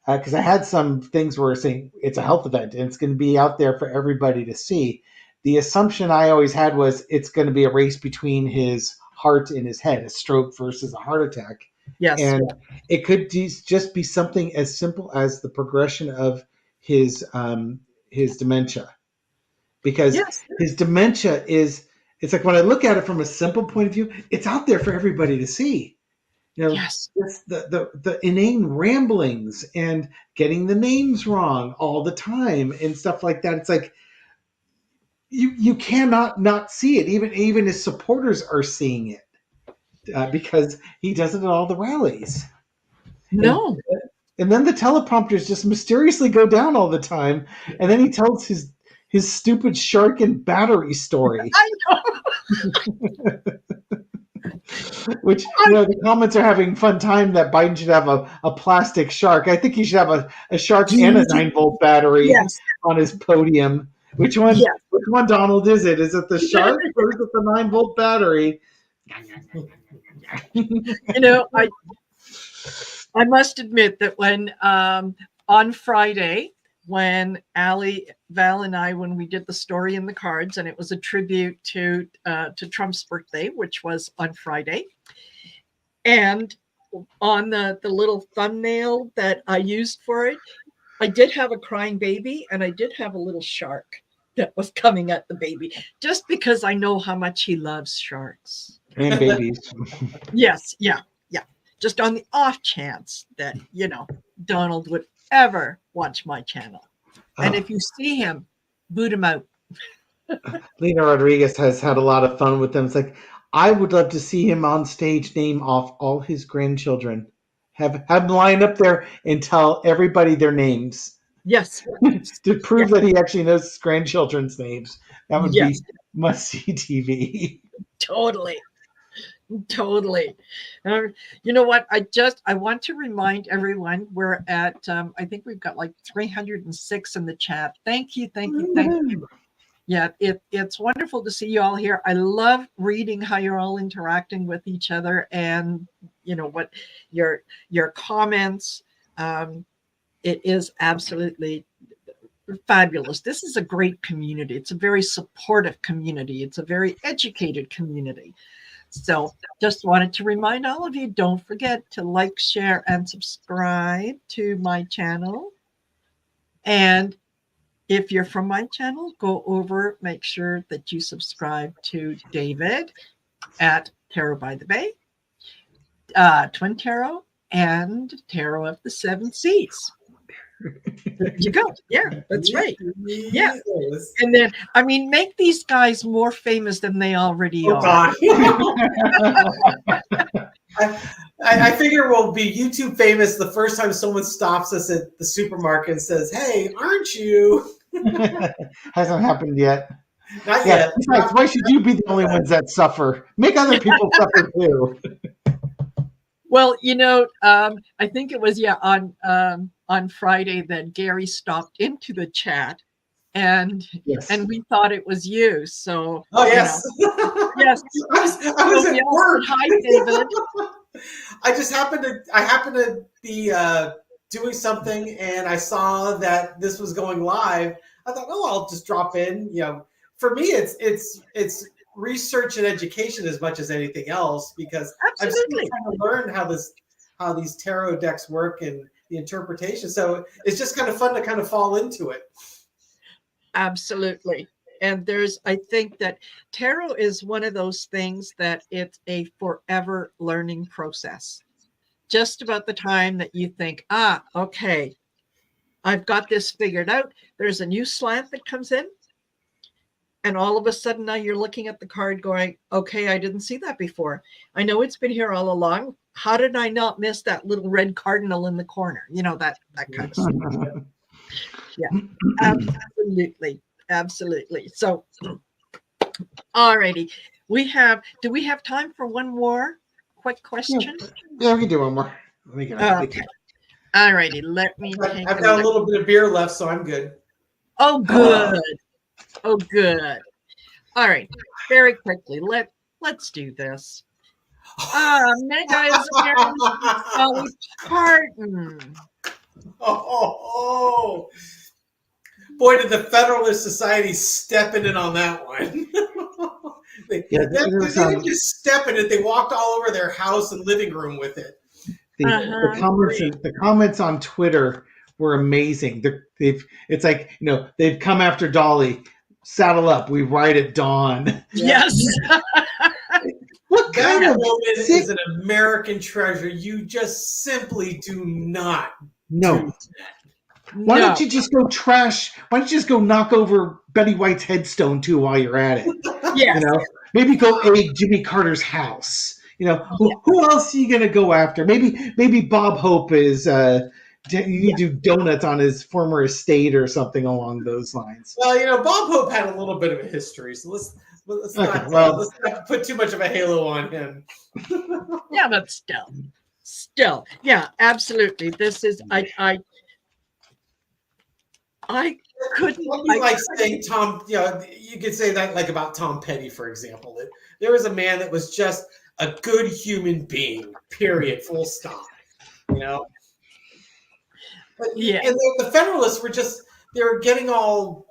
because I had some things where saying it's a health event and it's going to be out there for everybody to see. The assumption I always had was it's going to be a race between his heart and his head, a stroke versus a heart attack. Yes. And it could just be something as simple as the progression of his dementia, because Yes. his dementia is, it's like when I look at it from a simple point of view, it's out there for everybody to see. Yes. Just the inane ramblings and getting the names wrong all the time and stuff like that. It's like you cannot not see it. Even his supporters are seeing it, because he does it at all the rallies. No. And then the teleprompters just mysteriously go down all the time, and then he tells his stupid shark and battery story. I know. Which, the comments are having fun time that Biden should have a plastic shark. I think he should have a shark and a 9-volt battery on his podium. Which one? Yes. Which one, Donald? Is it? Is it the shark or is it the 9-volt battery? I must admit that when on Friday, when Allie, Val, and I, when we did the story in the cards, and it was a tribute to Trump's birthday, which was on Friday, and on the little thumbnail that I used for it, I did have a crying baby, and I did have a little shark that was coming at the baby, just because I know how much he loves sharks and babies. Yes, yeah. Just on the off chance that Donald would ever watch my channel, and if you see him, boot him out. Lena Rodriguez has had a lot of fun with them. It's like, I would love to see him on stage name off all his grandchildren. Have him line up there and tell everybody their names. Yes. To prove that he actually knows his grandchildren's names. That would be must-see TV. Totally. You know what? I want to remind everyone we're at, I think we've got like 306 in the chat. Thank you. Yeah, it's wonderful to see you all here. I love reading how you're all interacting with each other, and what your comments. It is absolutely fabulous. This is a great community. It's a very supportive community. It's a very educated community. So just wanted to remind all of you, don't forget to like, share, and subscribe to my channel. And if you're from my channel, go over, make sure that you subscribe to David at Tarot by the Bay, Twin Tarot, and Tarot of the Seven Seas. There you go. Yeah, that's right. Yeah. And then, make these guys more famous than they already are. God. I figure we'll be YouTube famous the first time someone stops us at the supermarket and says, "Hey, aren't you?" Hasn't happened yet. Not yet. Besides, why should you be the only ones that suffer? Make other people suffer too. Well, I think it was on Friday that Gary stopped into the chat, and we thought it was you. So yes, yes. I was at work. Hi, David. I happened to be doing something, and I saw that this was going live. I thought, I'll just drop in. For me, it's research and education as much as anything else, because I'm still trying to learn how these tarot decks work and the interpretation. So it's just kind of fun to kind of fall into it. Absolutely. And I think that tarot is one of those things that it's a forever learning process. Just about the time that you think, okay, I've got this figured out, there's a new slant that comes in. And all of a sudden now you're looking at the card going, okay, I didn't see that before. I know it's been here all along. How did I not miss that little red cardinal in the corner? That kind of stuff. Yeah, absolutely. So, all righty. Do we have time for one more quick question? Yeah, we can do one more. Let me get okay. All righty. Let me I've got a little bit of beer left, so I'm good. Oh, good. Oh, good. All right. Very quickly. Let's do this. Mega is Dolly Parton. Oh, boy, did the Federalist Society step in it on that one. they, Yeah, they there's didn't just step in it; they walked all over their house and living room with it. the comments on Twitter were amazing. It's like, they've come after Dolly. Saddle up, we ride at dawn. Yes. What That kind of woman sick? is an American treasure. You just simply do not do No. Why No. don't you just go trash? Why don't you just go knock over Betty White's headstone too while you're at it? Yes. Maybe go aid Jimmy Carter's house. Yeah. Who else are you gonna go after? Maybe Bob Hope is you do donuts on his former estate or something along those lines. Well, Bob Hope had a little bit of a history, so let's Okay, let's not put too much of a halo on him. Yeah, but still, yeah, absolutely. This is I couldn't. Like saying Tom, you could say that like about Tom Petty, for example. That there was a man that was just a good human being. Period. Full stop. But, Yeah. and the Federalists they were getting all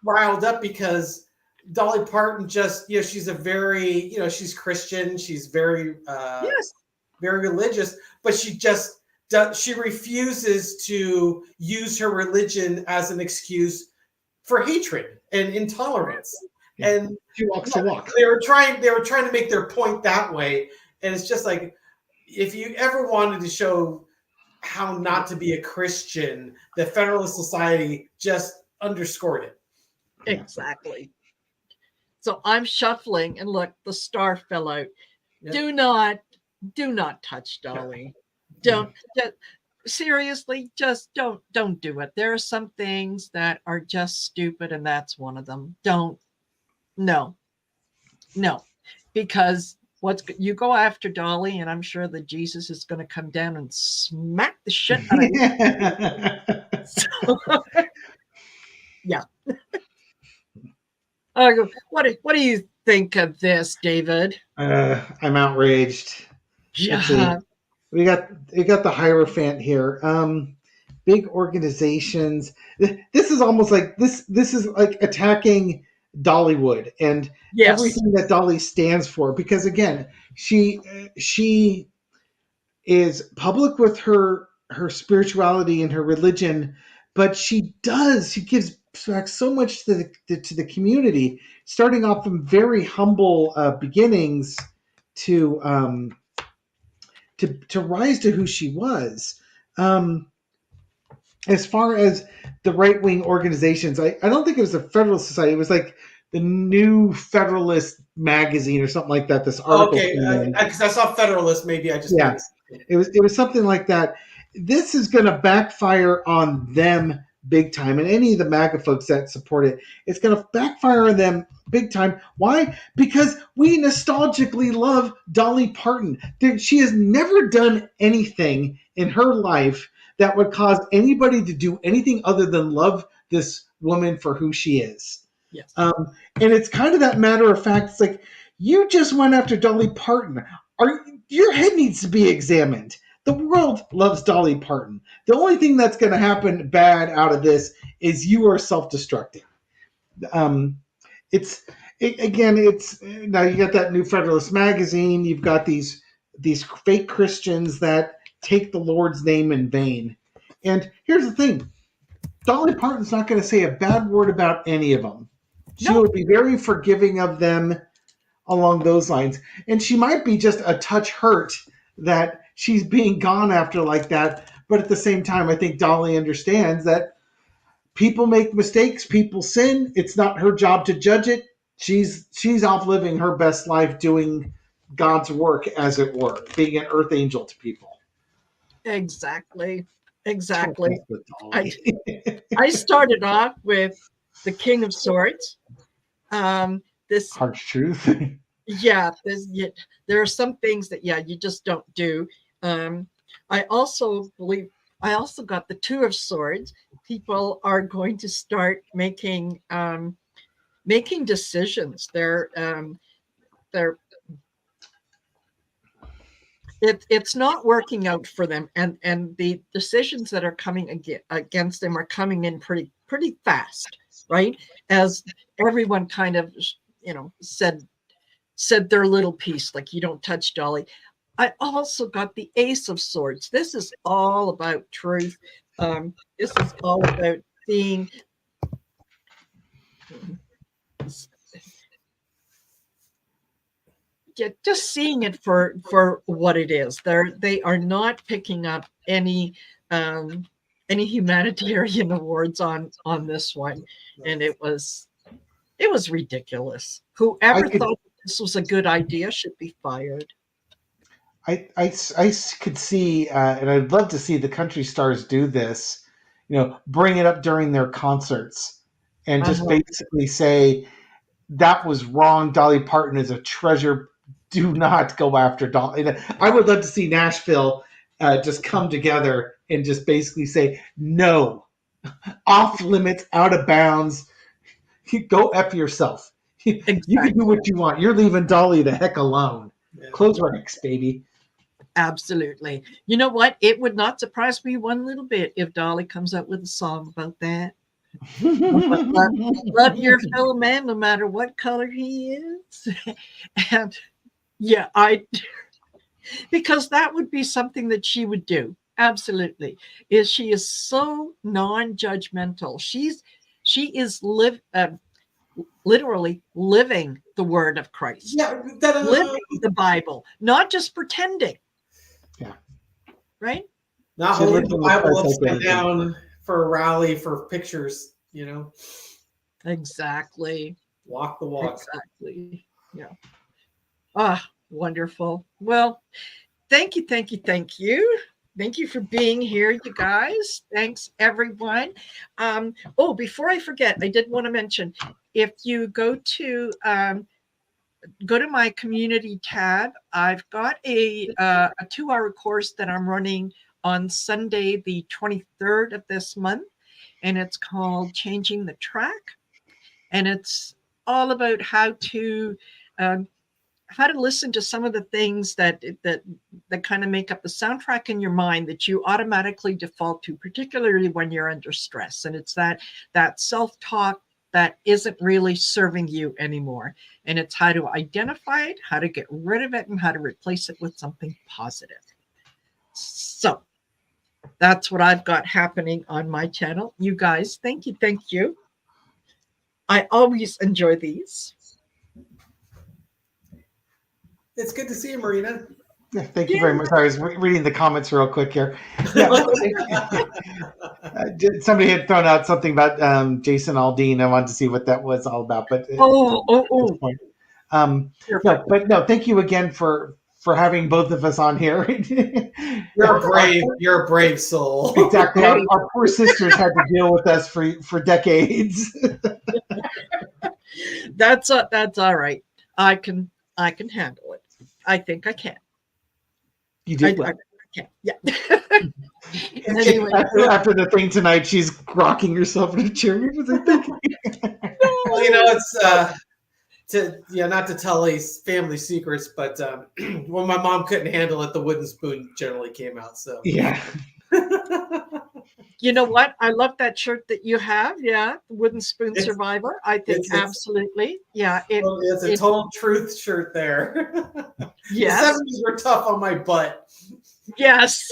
riled up because Dolly Parton she's a very she's Christian. She's very Yes. very religious, but she refuses to use her religion as an excuse for hatred and intolerance. Yeah. And she walks the walk. They were trying to make their point that way, and it's just like, if you ever wanted to show how not to be a Christian, the Federalist Society just underscored it. Exactly. So I'm shuffling, and look, the star fell out. Yep. Do not touch Dolly. Don't. Seriously, just don't do it. There are some things that are just stupid, and that's one of them. No, because you go after Dolly, and I'm sure that Jesus is going to come down and smack the shit out of you. So, yeah. What do you think of this, David? I'm outraged. Yeah. We got the Hierophant here. Big organizations. This is almost like this is like attacking Dollywood and everything that Dolly stands for, because again, she is public with her spirituality and her religion, but she gives back so much to the community, starting off from very humble beginnings to rise to who she was. As far as the right wing organizations, I don't think it was the Federalist Society. It was like the New Federalist magazine or something like that. This article. Okay, because I saw Federalist. Maybe I just it was something like that. This is going to backfire on them big time, and any of the MAGA folks that support it, it's going to backfire on them big time. Why? Because we nostalgically love Dolly Parton. She has never done anything in her life that would cause anybody to do anything other than love this woman for who she is. Yes. And it's kind of that matter of fact. It's like, you just went after Dolly Parton. Your head needs to be examined. The world loves Dolly Parton. The only thing that's going to happen bad out of this is you are self-destructing. It's now you got that New Federalist magazine. You've got these fake Christians that take the Lord's name in vain. And here's the thing: Dolly Parton's not going to say a bad word about any of them. She will be very forgiving of them along those lines. And she might be just a touch hurt that she's being gone after like that. But at the same time, I think Dolly understands that people make mistakes, people sin. It's not her job to judge it. She's off living her best life, doing God's work, as it were, being an earth angel to people. Exactly. I started off with the King of Swords. This harsh truth. There are some things that you just don't do. I also got the Two of Swords. People are going to start making decisions. it's not working out for them, and the decisions that are coming against them are coming in pretty fast, right? As everyone kind of, said their little piece, like, you don't touch Dolly. I also got the Ace of Swords. This is all about truth. This is all about seeing. Just seeing it for what it is. They are not picking up any humanitarian awards on this one, and it was ridiculous. Whoever thought this was a good idea should be fired. I could see, and I'd love to see the country stars do this. Bring it up during their concerts, and just basically say that was wrong. Dolly Parton is a treasure. Do not go after Dolly. I would love to see Nashville just come together and just basically say, no, off limits, out of bounds. Go F yourself. Exactly. You can do what you want. You're leaving Dolly the heck alone. Yeah. Close ranks, baby. Absolutely. You know what? It would not surprise me one little bit if Dolly comes up with a song about that. Love your fellow man no matter what color he is. And yeah, because that would be something that she would do. Absolutely. She is so non-judgmental. She is literally living the word of Christ. Yeah, living the Bible, not just pretending. Yeah. Right? Not holding the Bible upside down for a rally for pictures, Exactly. Walk the walk. Exactly. Yeah. Ah, wonderful. Well, thank you. Thank you for being here, you guys. Thanks, everyone. Before I forget, I did want to mention, if you go to my community tab, I've got a 2-hour course that I'm running on Sunday, the 23rd of this month, and it's called Changing the Track. And it's all about how to listen to some of the things that kind of make up the soundtrack in your mind that you automatically default to, particularly when you're under stress. And it's that self-talk that isn't really serving you anymore. And it's how to identify it, how to get rid of it, and how to replace it with something positive. So that's what I've got happening on my channel. You guys, thank you. I always enjoy these. It's good to see you, Marina. Yeah, thank you very much. I was reading the comments real quick here. Yeah, somebody had thrown out something about Jason Aldean. I wanted to see what that was all about, but no, thank you again for having both of us on here. You're a brave soul. Exactly. Our poor sisters had to deal with us for decades. That's all right. I can handle it. I think I can. You did. I can. Yeah. Anyway, after the thing tonight, she's rocking herself in a chair. Well, it's not to tell these family secrets, but when my mom couldn't handle it, the wooden spoon generally came out. So yeah. You know what? I love that shirt that you have. Yeah, the wooden spoon survivor. I think absolutely. Yeah, it's a total truth shirt there. Yes, the 70s were tough on my butt. Yes.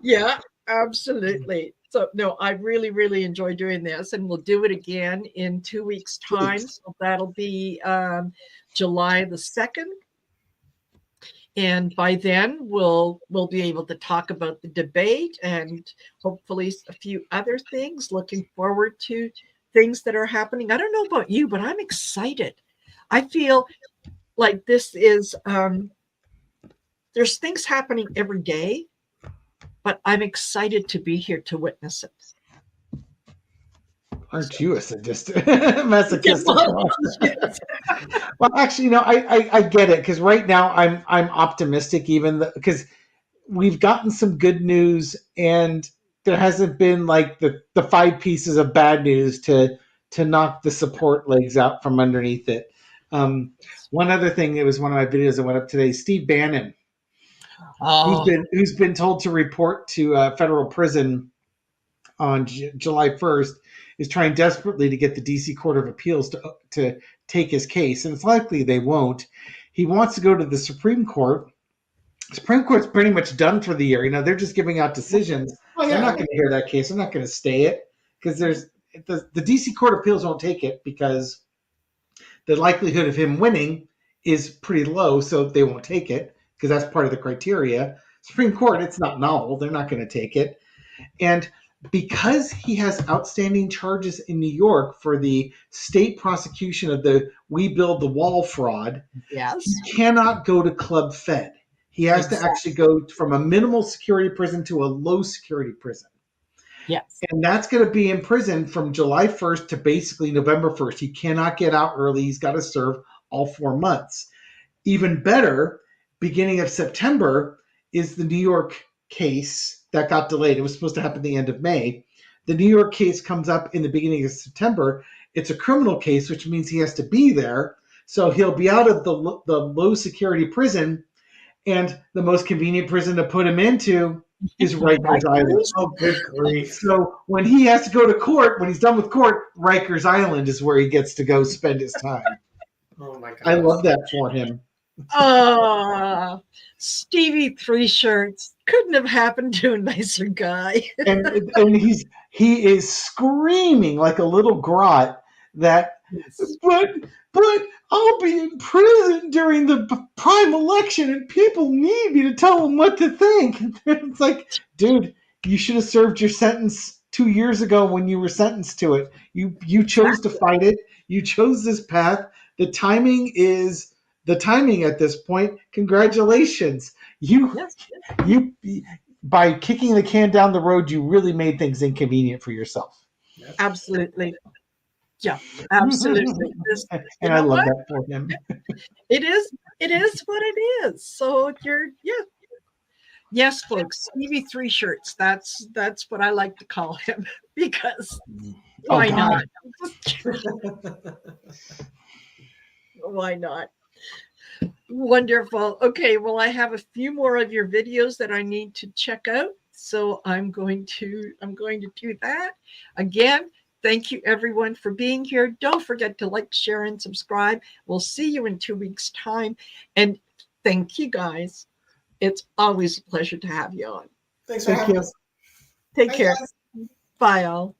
Yeah, absolutely. So no, I really, really enjoy doing this, and we'll do it again in 2 weeks' time. So that'll be July the 2nd. And by then we'll be able to talk about the debate and hopefully a few other things. Looking forward to things that are happening. I don't know about you, but I'm excited. I feel like this is there's things happening every day, but I'm excited to be here to witness it. Aren't you a sadistic, masochistic? Well, actually, I get it, because right now I'm optimistic, even because we've gotten some good news, and there hasn't been like the 5 pieces of bad news to knock the support legs out from underneath it. One other thing, it was one of my videos that went up today. Steve Bannon, Oh, who's been told to report to federal prison on July 1st, is trying desperately to get the DC Court of Appeals to take his case, and it's likely they won't. He wants to go to the Supreme Court. Supreme Court's pretty much done for the year. They're just giving out decisions. Oh They're yeah. not going to hear that case. They're not going to stay it because the DC Court of Appeals won't take it because the likelihood of him winning is pretty low, so they won't take it because that's part of the criteria. Supreme Court, it's not novel. They're not going to take it. And because he has outstanding charges in New York for the state prosecution of the We Build the Wall fraud, yes. he cannot go to Club Fed. He has to actually go from a minimal security prison to a low security prison. Yes. And that's going to be in prison from July 1st to basically November 1st. He cannot get out early. He's got to serve all 4 months. Even better, beginning of September is the New York case that got delayed. It was supposed to happen at the end of May. The New York case comes up in the beginning of September. It's a criminal case, which means he has to be there. So he'll be out of the low security prison, and the most convenient prison to put him into is Rikers Island. Oh, good grief. So when he has to go to court, when he's done with court, Rikers Island is where he gets to go spend his time. Oh my god. I love that for him. Stevie Three Shirts couldn't have happened to a nicer guy. and he is screaming like a little grot that, but I'll be in prison during the prime election, and people need me to tell them what to think. It's like, dude, you should have served your sentence 2 years ago when you were sentenced to it. You chose to fight it. You chose this path. The timing at this point. Congratulations. You by kicking the can down the road, you really made things inconvenient for yourself. Absolutely. Yeah, absolutely. And I love that for him. It is what it is. So yes, folks, Stevie Three Shirts. That's what I like to call him because why not? Why not? Wonderful. Okay, well, I have a few more of your videos that I need to check out. So I'm going to do that. Again, thank you everyone for being here. Don't forget to like, share, and subscribe. We'll see you in 2 weeks' time. And thank you guys. It's always a pleasure to have you on. Thanks for having us. Take care. Bye all.